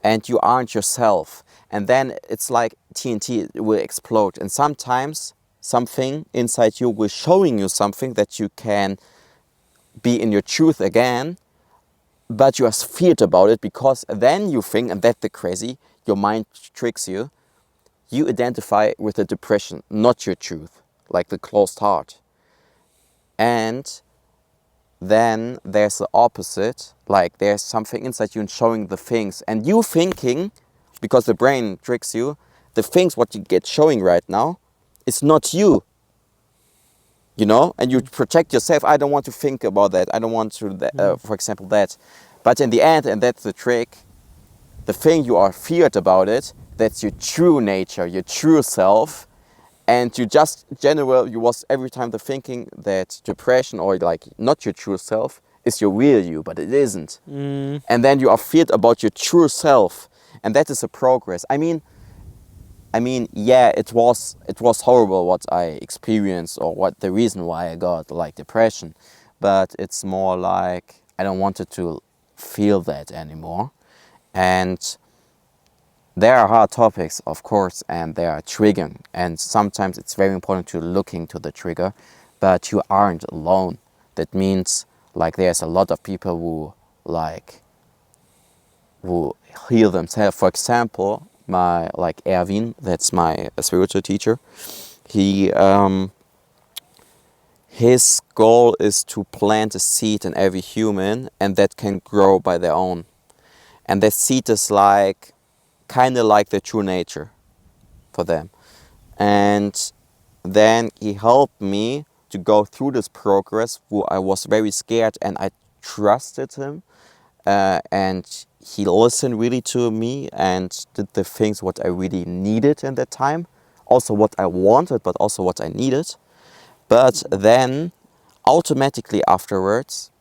and you aren't yourself. And then it's like TNT, it will explode. And sometimes something inside you will showing you something that you can be in your truth again, but you are feared about it, because then you think, and that's the crazy, your mind tricks you. You identify with the depression, not your truth, like the closed heart. And then there's the opposite, like there's something inside you and showing the things, and you thinking, because the brain tricks you, the things what you get showing right now is not you, you know, and you protect yourself. I don't want to think about that. I don't want to, for example, that. But in the end, and that's the trick, the thing you are feared about it, that's your true nature, your true self. And you just, you was every time the thinking that depression, or like not your true self, is your real you, but it isn't. And then you are feared about your true self. And that is a progress. I mean, yeah, it was horrible what I experienced, or what the reason why I got like depression. But it's more like I don't want to feel that anymore. And there are hard topics, of course, and they are triggering. And sometimes it's very important to look into the trigger, but you aren't alone. That means like there's a lot of people who heal themselves. For example, my like Erwin, that's my spiritual teacher. his goal is to plant a seed in every human, and that can grow by their own. And that seed is like kind of like the true nature for them. And then he helped me to go through this progress where I was very scared, and I trusted him, and he listened really to me and did the things what I really needed in that time, also what I wanted but also what I needed. But then automatically afterwards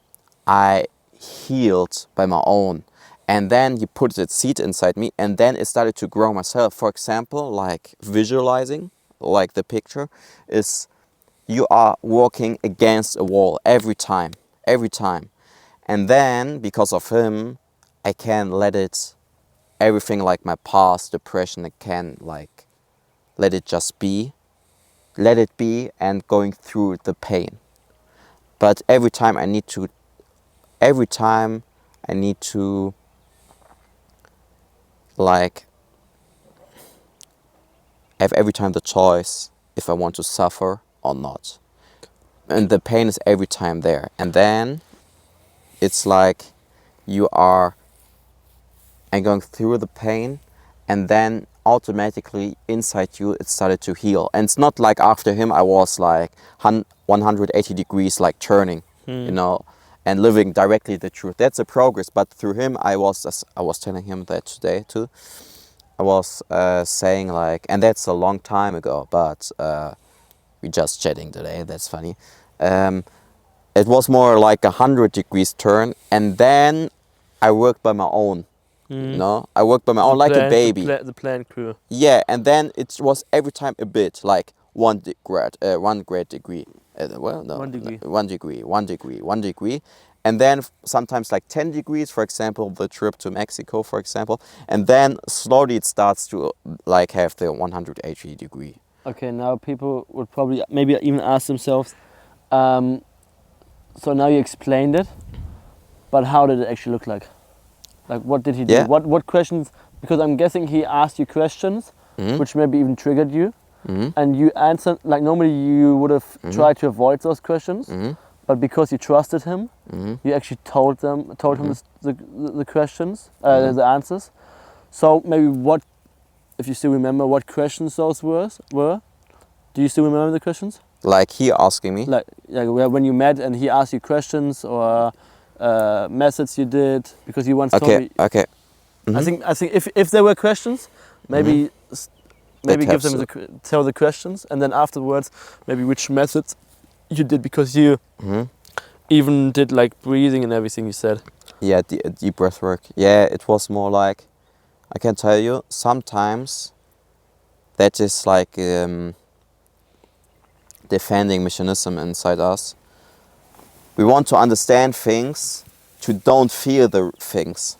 I healed by my own. And then he put that seed inside me, and then it started to grow myself. For example, like visualizing, like the picture is, you are walking against a wall every time. And then because of him, I can let it, everything like my past, depression, I can like let it just be, let it be, and going through the pain. But every time I need to like have every time the choice if I want to suffer or not. And the pain is every time there. And then it's like you are and going through the pain, and then automatically inside you it started to heal. And it's not like after him I was like 180 degrees like turning, you know, and living directly the truth. That's a progress. But through him I was telling him that today too. I was saying like, and that's a long time ago, but we just chatting today, that's funny. It was more like 100 degrees turn, and then I worked by my own. No, I worked by my own like a baby. The plan crew. Yeah, and then it was every time a bit, like one grade degree. Well, no, 1 degree. 1 degree, 1 degree, 1 degree. And then sometimes like 10 degrees, for example, the trip to Mexico, for example. And then slowly it starts to like have the 180 degree. Okay, now people would probably maybe even ask themselves, so now you explained it, but how did it actually look like? Like, what did he do? Yeah. What questions? Because I'm guessing he asked you questions, which maybe even triggered you, and you answered. Like normally you would have tried to avoid those questions, but because you trusted him, you actually told him the questions, the answers. So maybe what, if you still remember what questions those were? Do you still remember the questions? Like he asking me? Like when you met and he asked you questions, or methods you did, because you once told me. Okay. I think if there were questions, maybe give them tell the questions, and then afterwards maybe which methods you did, because you even did like breathing and everything you said. Yeah, deep breath work. Yeah, it was more like, I can tell you, sometimes that is like defending mechanism inside us. We want to understand things to don't feel the things,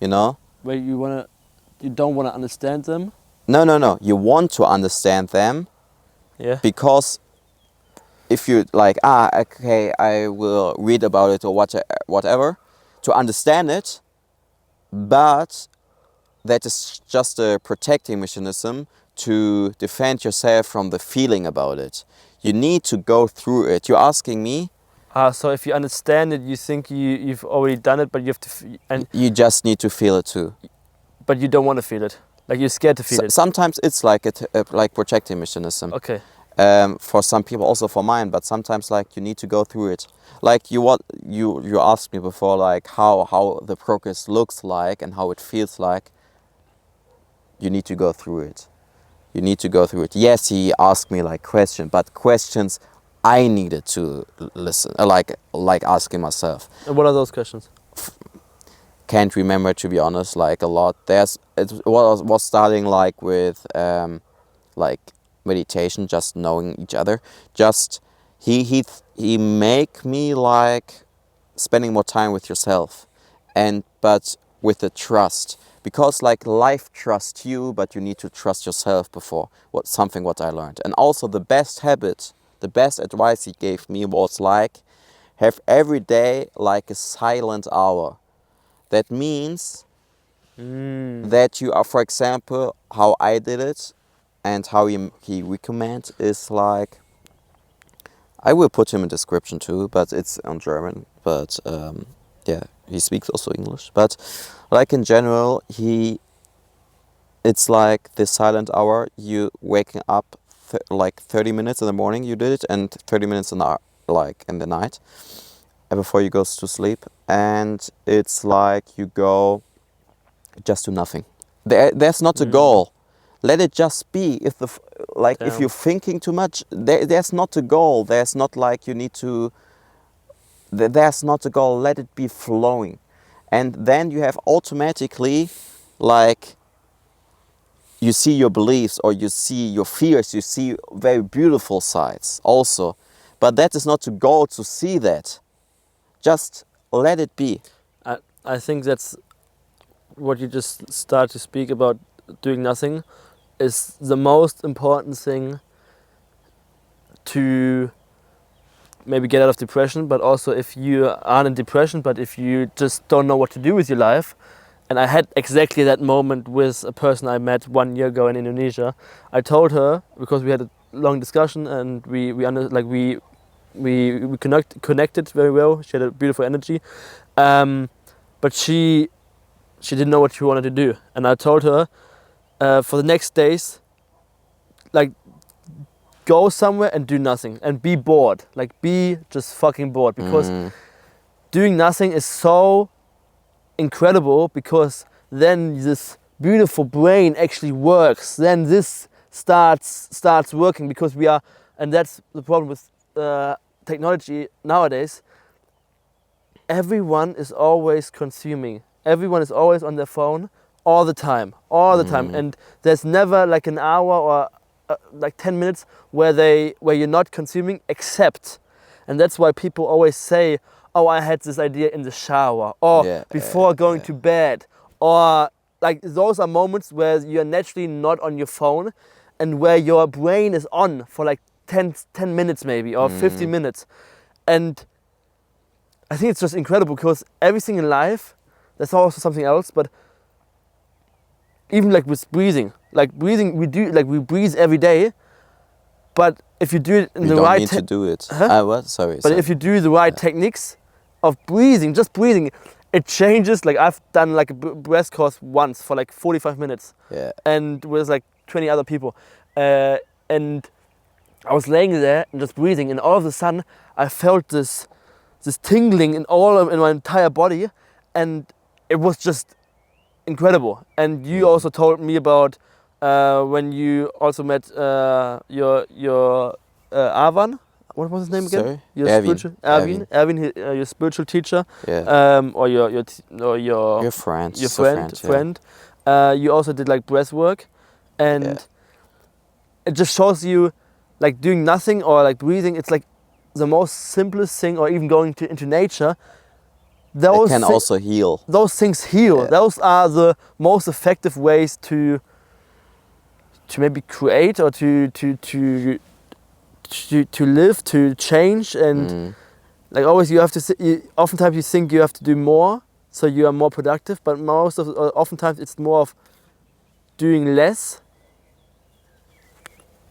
you know? Where you don't wanna understand them. No. You want to understand them. Yeah. Because if you like, okay, I will read about it or whatever to understand it, but that is just a protecting mechanism to defend yourself from the feeling about it. You need to go through it. You're asking me. So if you understand it, you think you've already done it, but you have to, You just need to feel it too. But you don't want to feel it. Like you're scared to feel it. Sometimes it's like a like protecting mechanism. Okay. For some people, also for mine, but sometimes like you need to go through it. Like you asked me before, like how the progress looks like and how it feels like. You need to go through it. You need to go through it. Yes, he asked me like questions, but questions I needed to listen, like asking myself. And what are those questions? Can't remember, to be honest, like a lot. It was starting like with like meditation, just knowing each other. Just he make me like spending more time with yourself, but with the trust, because like life trusts you, but you need to trust yourself before what I learned. And also the best habit, the best advice he gave me was like, have every day like a silent hour. That means that you are, for example, how I did it and how he recommend is like I will put him in description too, but it's on German. But yeah, he speaks also English. But like in general, it's like the silent hour. You waking up like 30 minutes in the morning. You did it, and 30 minutes like in the night, before you go to sleep. And it's like you go just do nothing. There's not a goal. Let it just be. If you're thinking too much, there's not a goal. There's not like you need to. There's not a goal. Let it be flowing, and then you have automatically, like, you see your beliefs or you see your fears. You see very beautiful sides also, but that is not a goal to see that. Just let it be. I think that's what you just start to speak about, doing nothing is the most important thing to maybe get out of depression, but also if you aren't in depression, but if you just don't know what to do with your life. And I had exactly that moment with a person I met 1 year ago in Indonesia. I told her, because we had a long discussion and we connected very well. She had a beautiful energy, but she didn't know what she wanted to do. And I told her, for the next days, like, go somewhere and do nothing and be bored. Like, be just fucking bored, because doing nothing is so incredible, because then this beautiful brain actually works. Then this starts working, because we are, and that's the problem with technology nowadays. Everyone is always consuming. Everyone is always on their phone all the time, and there's never like an hour or like 10 minutes where you're not consuming, except, and that's why people always say, oh, I had this idea in the shower, or before going to bed, or like, those are moments where you're naturally not on your phone and where your brain is on for like 10 minutes maybe, or 15 minutes. And I think it's just incredible, because everything in life, that's also something else, but even like with breathing, we breathe every day, but if you do it in the right, you don't need to do it. What? Sorry. But if you do the right techniques of breathing, just breathing, it changes. Like, I've done like a breath course once for like 45 minutes, and with like 20 other people, and I was laying there and just breathing, and all of a sudden I felt this tingling in my entire body, and it was just incredible. And you also told me about when you also met your Arvan. What was his name again? Sorry? Your Erwin. spiritual Erwin, your spiritual teacher, or your friend. You also did like breath work, and it just shows you, like, doing nothing or like breathing. It's like the most simplest thing, or even going into nature. Those can also heal. Those things heal. Those are the most effective ways to maybe create, or to live, to change. And like, always you have to. Oftentimes you think you have to do more, so you are more productive. But oftentimes it's more of doing less,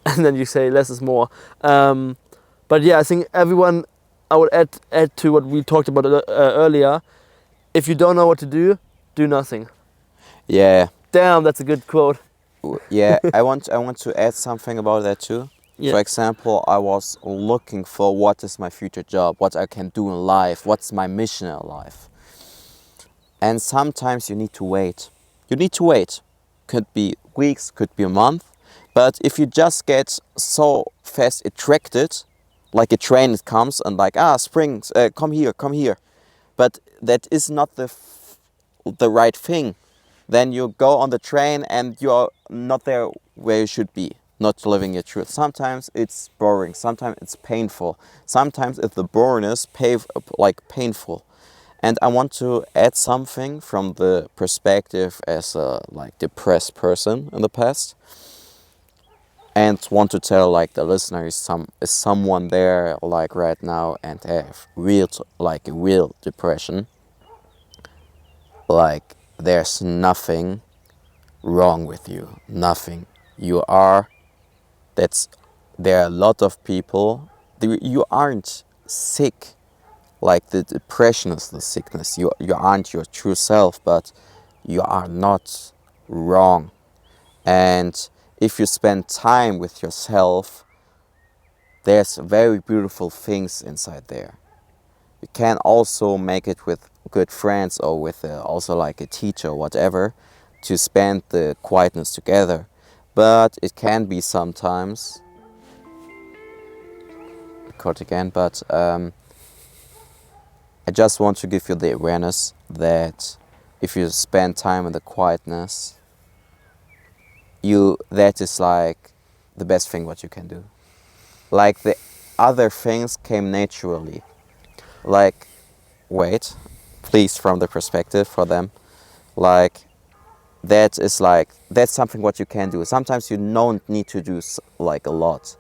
and then you say less is more. But yeah, I think everyone. I would add to what we talked about earlier. If you don't know what to do, do nothing. Yeah. Damn, that's a good quote. Yeah, I want to add something about that too. Yeah. For example, I was looking for what is my future job, what I can do in life, what's my mission in life. And sometimes you need to wait. Could be weeks, could be a month. But if you just get so fast attracted, like a train, it comes and like, springs, come here. But that is not the right thing. Then you go on the train and you're not there where you should be, not living your truth. Sometimes it's boring, sometimes it's painful. Sometimes it's the boringness, painful. And I want to add something from the perspective as a depressed person in the past. And want to tell the listener is someone there right now and have real depression. There's nothing wrong with you. Nothing. There are a lot of people you aren't sick. Like the depression is the sickness. You aren't your true self, but you are not wrong. And if you spend time with yourself, there's very beautiful things inside there. You can also make it with good friends or with also like a teacher or whatever to spend the quietness together. But it can be sometimes, cut again, but I just want to give you the awareness that if you spend time in the quietness, that is like the best thing what you can do. Like the other things came naturally. Like, wait, please, from the perspective for them, like that's something what you can do. Sometimes you don't need to do like a lot.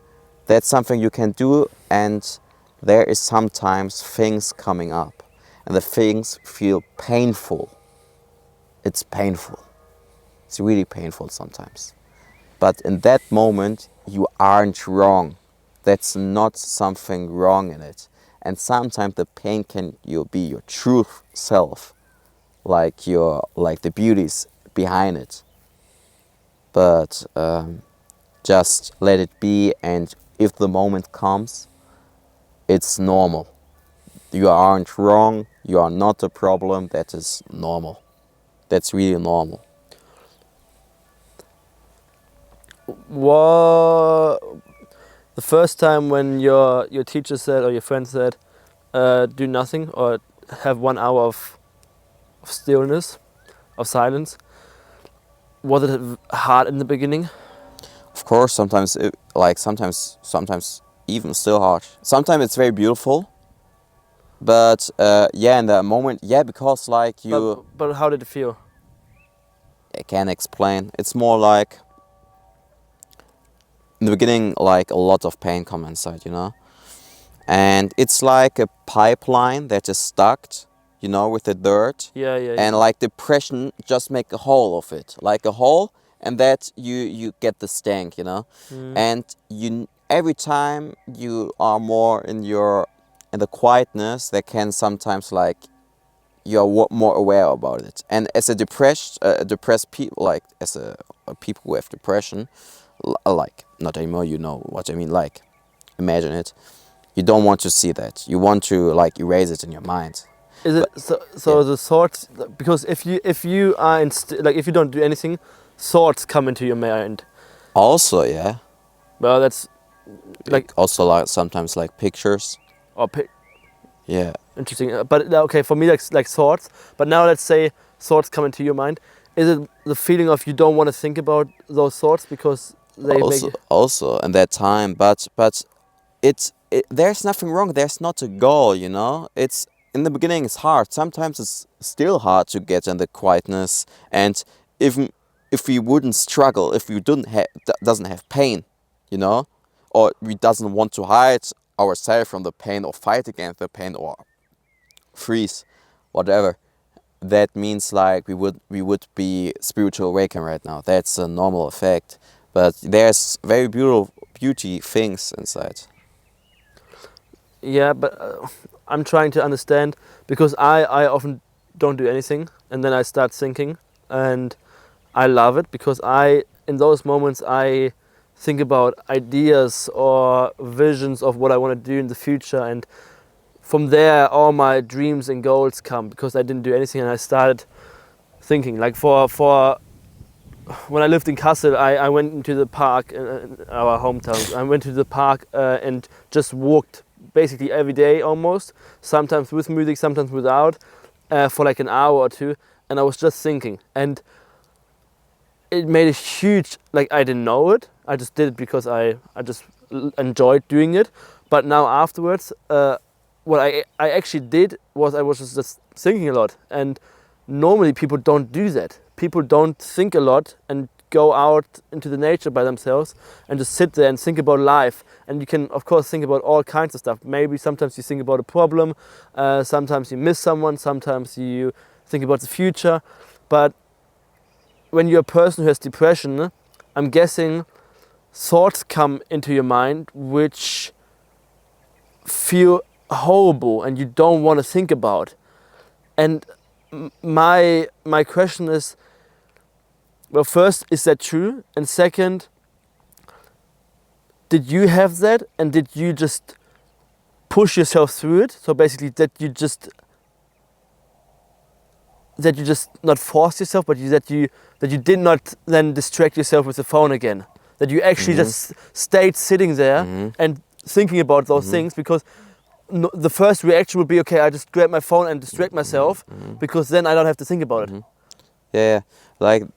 That's something you can do, and there is sometimes things coming up, and the things feel painful. It's painful. It's really painful sometimes. But in that moment, you aren't wrong. That's not something wrong in it. And sometimes the pain can be your true self, like the beauties behind it. But just let it be, and if the moment comes, it's normal. You aren't wrong. You are not a problem. That is normal. That's really normal. What the first time when your teacher said or your friend said, do nothing or have 1 hour of stillness, of silence, was it hard in the beginning? Of course, sometimes sometimes even still hard. Sometimes it's very beautiful, but yeah, in that moment, yeah, because like you, But how did it feel? I can't explain. It's more like in the beginning, like a lot of pain come inside, and it's like a pipeline that is stuck, with the dirt, Yeah. and like depression just make a hole of it, like a hole, and that you get the stank, and you every time you are more in the quietness, that can sometimes like you're more aware about it. And as a depressed people, like as a people who have depression, like not anymore, you know what I mean, like imagine it, you don't want to see that, you want to like erase it in your mind. Is it so? Yeah. The thoughts, because if you are like if you don't do anything, thoughts come into your mind. Also, yeah, Well, that's like also like sometimes like pictures. or Yeah. interesting. But okay, for me, like thoughts. But now let's say thoughts come into your mind. Is it the feeling of you don't want to think about those thoughts because they make you... Also in that time, but there's nothing wrong. There's not a goal, It's in the beginning. It's hard. Sometimes it's still hard to get in the quietness. And if we wouldn't struggle, if we doesn't have pain, or we doesn't want to hide ourselves from the pain or fight against the pain or freeze, whatever. That means like we would be spiritual awakened right now. That's a normal effect. But there's very beauty things inside. Yeah, but I'm trying to understand because I often don't do anything and then I start thinking and I love it because in those moments I think about ideas or visions of what I want to do in the future, and from there all my dreams and goals come because I didn't do anything and I started thinking. Like for when I lived in Kassel, I went into the park in our hometown. I went to the park and just walked basically every day almost, sometimes with music, sometimes without, for like an hour or two, and I was just thinking. And it made a huge, like I didn't know it, I just did it because I just enjoyed doing it. But now afterwards, what I actually did was I was just thinking a lot. And normally people don't do that. People don't think a lot and go out into the nature by themselves and just sit there and think about life. And you can of course think about all kinds of stuff. Maybe sometimes you think about a problem, sometimes you miss someone, sometimes you think about the future. But when you're a person who has depression, I'm guessing thoughts come into your mind which feel horrible and you don't want to think about. And my question is, well, first, is that true? And second, did you have that, and did you just push yourself through it? So basically, that you just not force yourself, but that you did not then distract yourself with the phone again. That you actually just stayed sitting there and thinking about those things, because the first reaction would be, okay, I just grab my phone and distract myself, because then I don't have to think about it. Yeah, like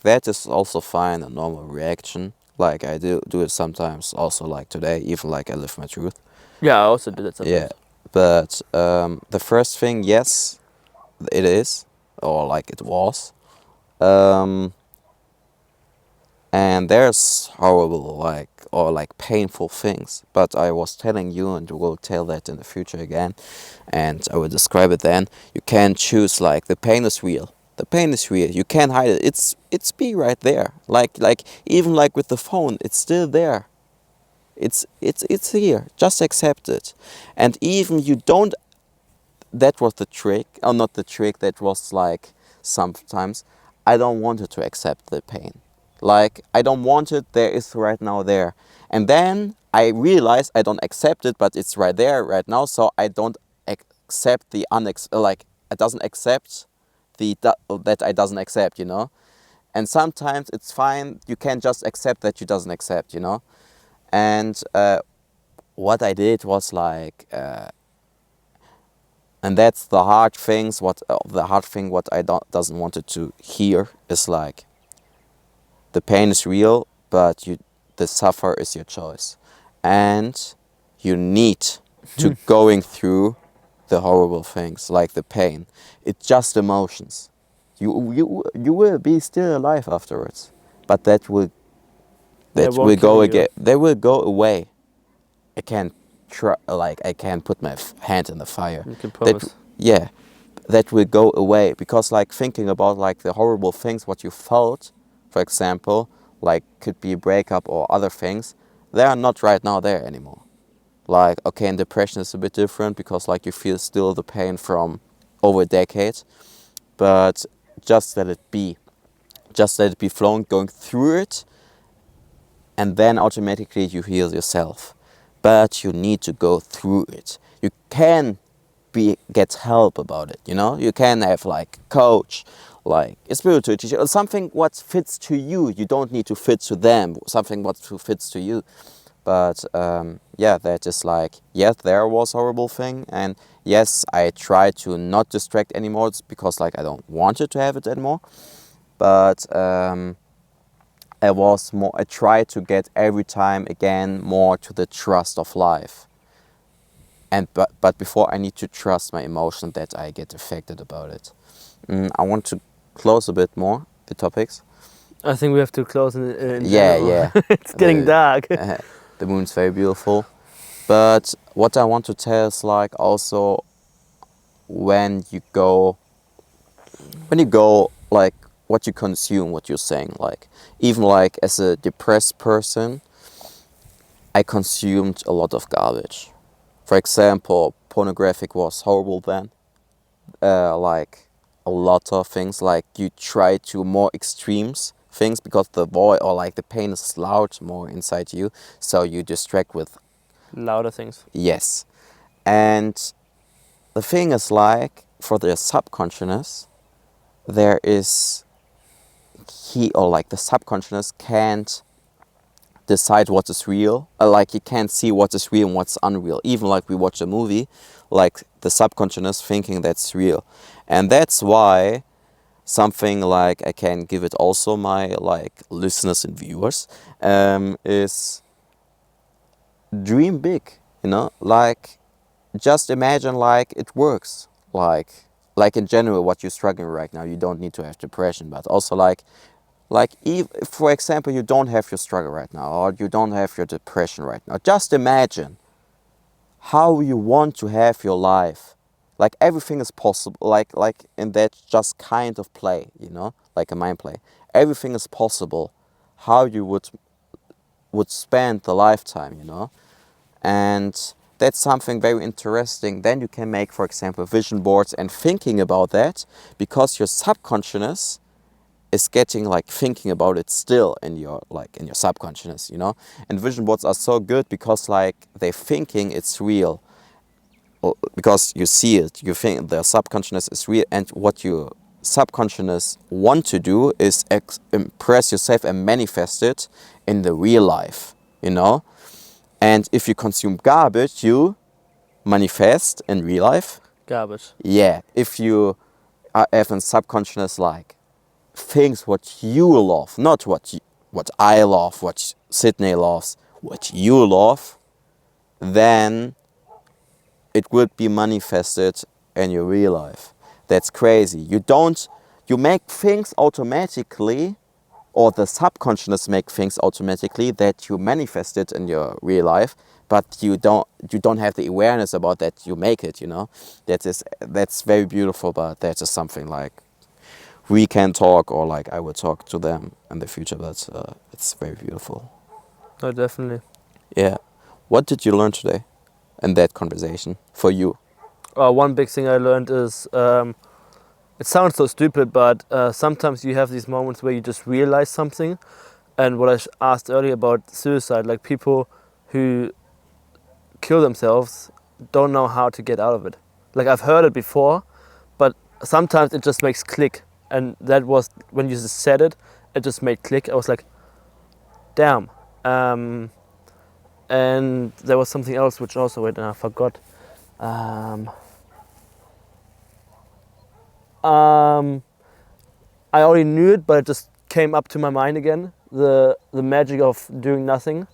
that is also fine, a normal reaction. Like I do it sometimes, also like today, even like I live my truth. Yeah, I also did it sometimes. Yeah, but the first thing, yes, it is, or like it was. And there's horrible like painful things, but I was telling you, and will tell that in the future again, and I will describe it then. You can choose, like, the pain is real. The pain is real. You can't hide it. It's be right there. Like even like with the phone, it's still there. It's here. Just accept it. And even you don't. That was the trick, or not the trick. That was like sometimes I don't want it to accept the pain. Like, I don't want it, there is right now there. And then I realize I don't accept it, but it's right there right now, so I don't accept the like, I doesn't accept that I doesn't accept, you know? And sometimes it's fine, you can just accept that you doesn't accept, you know? And what I did was like, and that's the hard things, what I doesn't want it to hear is like, the pain is real, but the suffer is your choice. And you need to going through the horrible things, like the pain. It's just emotions. You will be still alive afterwards, but that will won't go kill you. again. They will go away. I can't I can't put my hand in the fire. You can pause. That will go away, because like thinking about like the horrible things what you felt, for example, like could be a breakup or other things, they are not right now there anymore. Like, okay, and depression is a bit different, because like you feel still the pain from over a decade, but just let it be. Just let it be flowing, going through it, and then automatically you heal yourself. But you need to go through it. You can get help about it, you know? You can have like coach, like a spiritual teacher, or something what fits to you. You don't need to fit to them, something what fits to you. But yeah, that is like, yes, there was a horrible thing, and yes, I try to not distract anymore. It's because like I don't want it to have it anymore. But I try to get every time again more to the trust of life. And but before, I need to trust my emotion that I get affected about it. I want to close a bit more the topics. I think we have to close in Yeah, general. yeah. It's getting dark. The moon's very beautiful. But what I want to tell is like also when you go like what you consume, what you're saying, like even like as a depressed person, I consumed a lot of garbage. For example, pornographic was horrible then. Like a lot of things, like you try to more extremes things, because the void or like the pain is loud more inside you, so you distract with Louder things. yes. And the thing is like, for the subconsciousness, there is the subconsciousness can't decide what is real. Like, you can't see what is real and what's unreal. Even like we watch a movie, like the subconsciousness thinking that's real. And that's why something like I can give it also my like listeners and viewers is dream big, you know, like just imagine like it works, like in general what you're struggling right now. You don't need to have depression, but also like if, for example, you don't have your struggle right now, or you don't have your depression right now, just imagine how you want to have your life. Like everything is possible, like in that just kind of play, you know, like a mind play. Everything is possible. How you would spend the lifetime, you know, and that's something very interesting. Then you can make, for example, vision boards and thinking about that, because your subconscious is getting like thinking about it still in your subconscious, you know. And vision boards are so good because like they're thinking it's real, because you see it, you think the subconscious is real, and what your subconscious want to do is impress yourself and manifest it in the real life, you know. And if you consume garbage, you manifest in real life Garbage. Yeah, if you have a subconscious like things what you love, not what I love, what Sidney loves, what you love, then it would be manifested in your real life. That's crazy. You make things automatically, or the subconscious make things automatically that you manifest it in your real life, but you don't have the awareness about that you make it, you know. That's very beautiful, but that is something like we can talk, or like I will talk to them in the future, but it's very beautiful. No, definitely. Yeah. What did you learn today in that conversation for you? One big thing I learned is, it sounds so stupid, but sometimes you have these moments where you just realize something. And what I asked earlier about suicide, like people who kill themselves don't know how to get out of it. Like I've heard it before, but sometimes it just makes click. And that was, when you just said it, it just made click. I was like, damn. And there was something else which also, wait, I forgot. I already knew it, but it just came up to my mind again. The magic of doing nothing.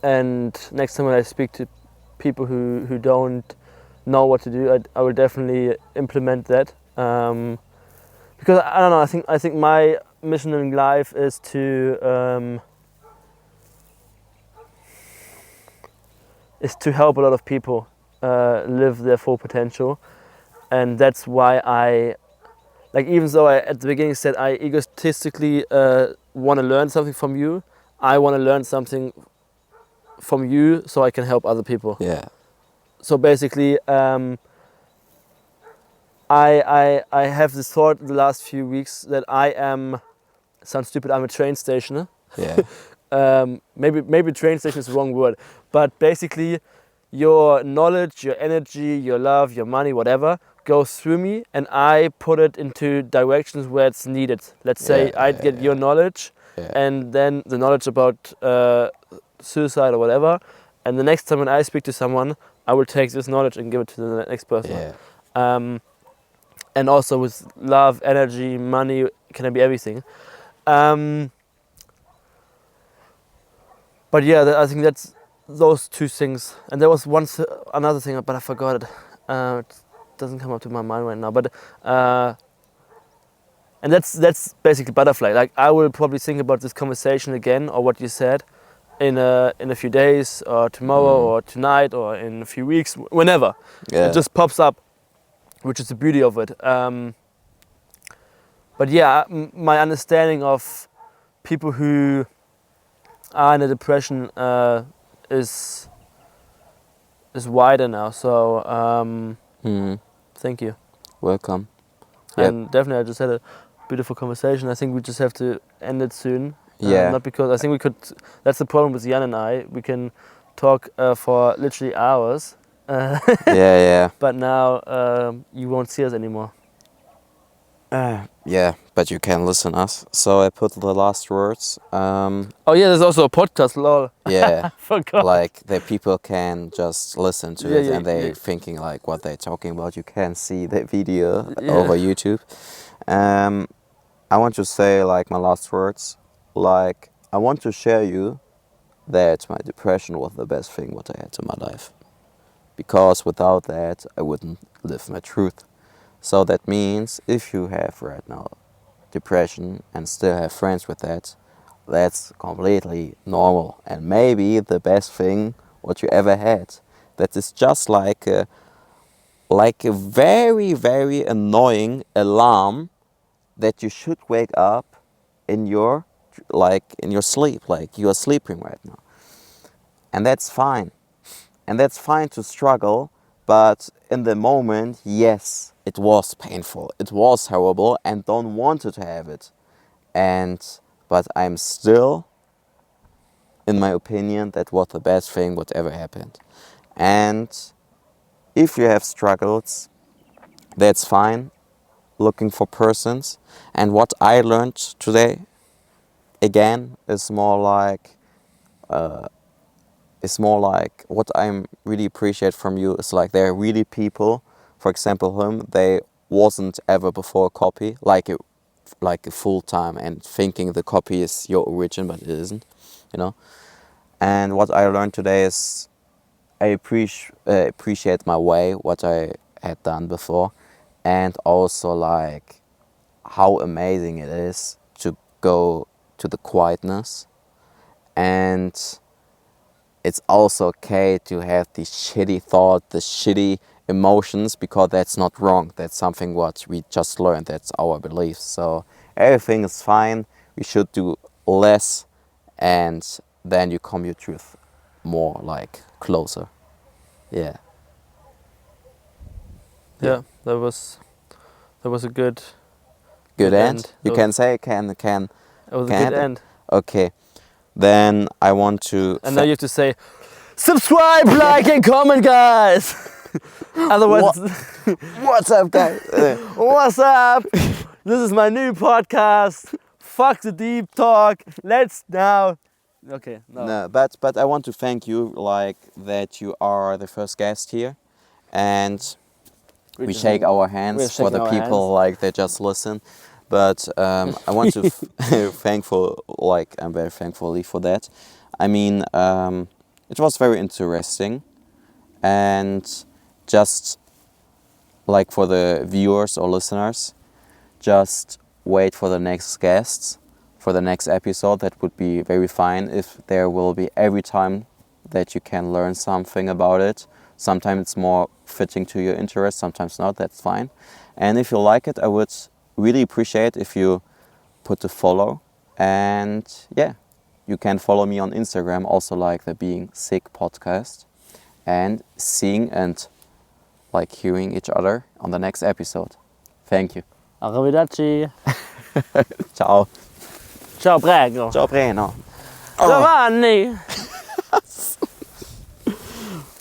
And next time when I speak to people who don't know what to do, I will definitely implement that. Because I don't know. I think my mission in life is to help a lot of people live their full potential, and that's why I, like, even though I at the beginning said I egotistically want to learn something from you, I want to learn something from you so I can help other people. Yeah. So basically, I have this thought the last few weeks that I am, sounds stupid, I'm a train station. Yeah. Maybe train station is the wrong word, but basically your knowledge, your energy, your love, your money, whatever, goes through me, and I put it into directions where it's needed. Let's say I'd get your knowledge, and then the knowledge about suicide or whatever, and the next time when I speak to someone, I will take this knowledge and give it to the next person. And also with love, energy, money, can be everything. But yeah, I think that's those two things. And there was another thing, but I forgot it. It doesn't come up to my mind right now. But and that's basically butterfly. Like I will probably think about this conversation again, or what you said, in a few days, or tomorrow, or tonight, or in a few weeks, whenever. It just pops up, which is the beauty of it. But yeah, my understanding of people who are in a depression is wider now. So thank you. Welcome. And definitely, I just had a beautiful conversation. I think we just have to end it soon. Not because I think we could. That's the problem with Jan and I. We can talk for literally hours. But now you won't see us anymore. Yeah, but you can listen us. So I put the last words. Oh yeah, there's also a podcast, lol. Yeah, forgot. like the people can just listen to it, and they thinking like what they're talking about. You can see the video over YouTube. I want to say like my last words. Like I want to share you that my depression was the best thing what I had in my life, because without that I wouldn't live my truth. So that means if you have right now depression and still have friends with that, that's completely normal, and maybe the best thing what you ever had. That is just like a very, very annoying alarm that you should wake up in your sleep, like you are sleeping right now. And that's fine. And that's fine to struggle, but in the moment, yes, it was painful. It was horrible and don't want to have it. But I'm still, in my opinion, that was the best thing what ever happened. And if you have struggles, that's fine. Looking for persons. And what I learned today, again, is more like what I really appreciate from you is like there are really people, for example him, they wasn't ever before a copy, like a full time and thinking the copy is your origin, but it isn't, you know. And what I learned today is I appreciate my way, what I had done before, and also like how amazing it is to go to the quietness. And it's also okay to have these shitty thoughts, the shitty emotions, because that's not wrong. That's something what we just learned. That's our beliefs. So everything is fine. We should do less, and then you come your truth more like closer. Yeah. Yeah, that was a good end. You can say can. It was a can good end. Okay. Then I want to. And now you have to say, subscribe, like, and comment, guys. Otherwise, What's up, guys? what's up? This is my new podcast. Fuck the deep talk. Let's now. Okay, no. No, but I want to thank you, like that you are the first guest here, and we shake our hands for the people like they just listen. But I want to I'm very thankfully for that. I mean, it was very interesting, and just like for the viewers or listeners, just wait for the next guests, for the next episode. That would be very fine if there will be every time that you can learn something about it. Sometimes it's more fitting to your interest, sometimes not, that's fine. And if you like it, I would really appreciate if you put a follow. And yeah, you can follow me on Instagram, also like the Being Sik podcast, and seeing and like hearing each other on the next episode. Thank you. Arrivederci. Ciao. Ciao, prego. Ciao, prego. Giovanni.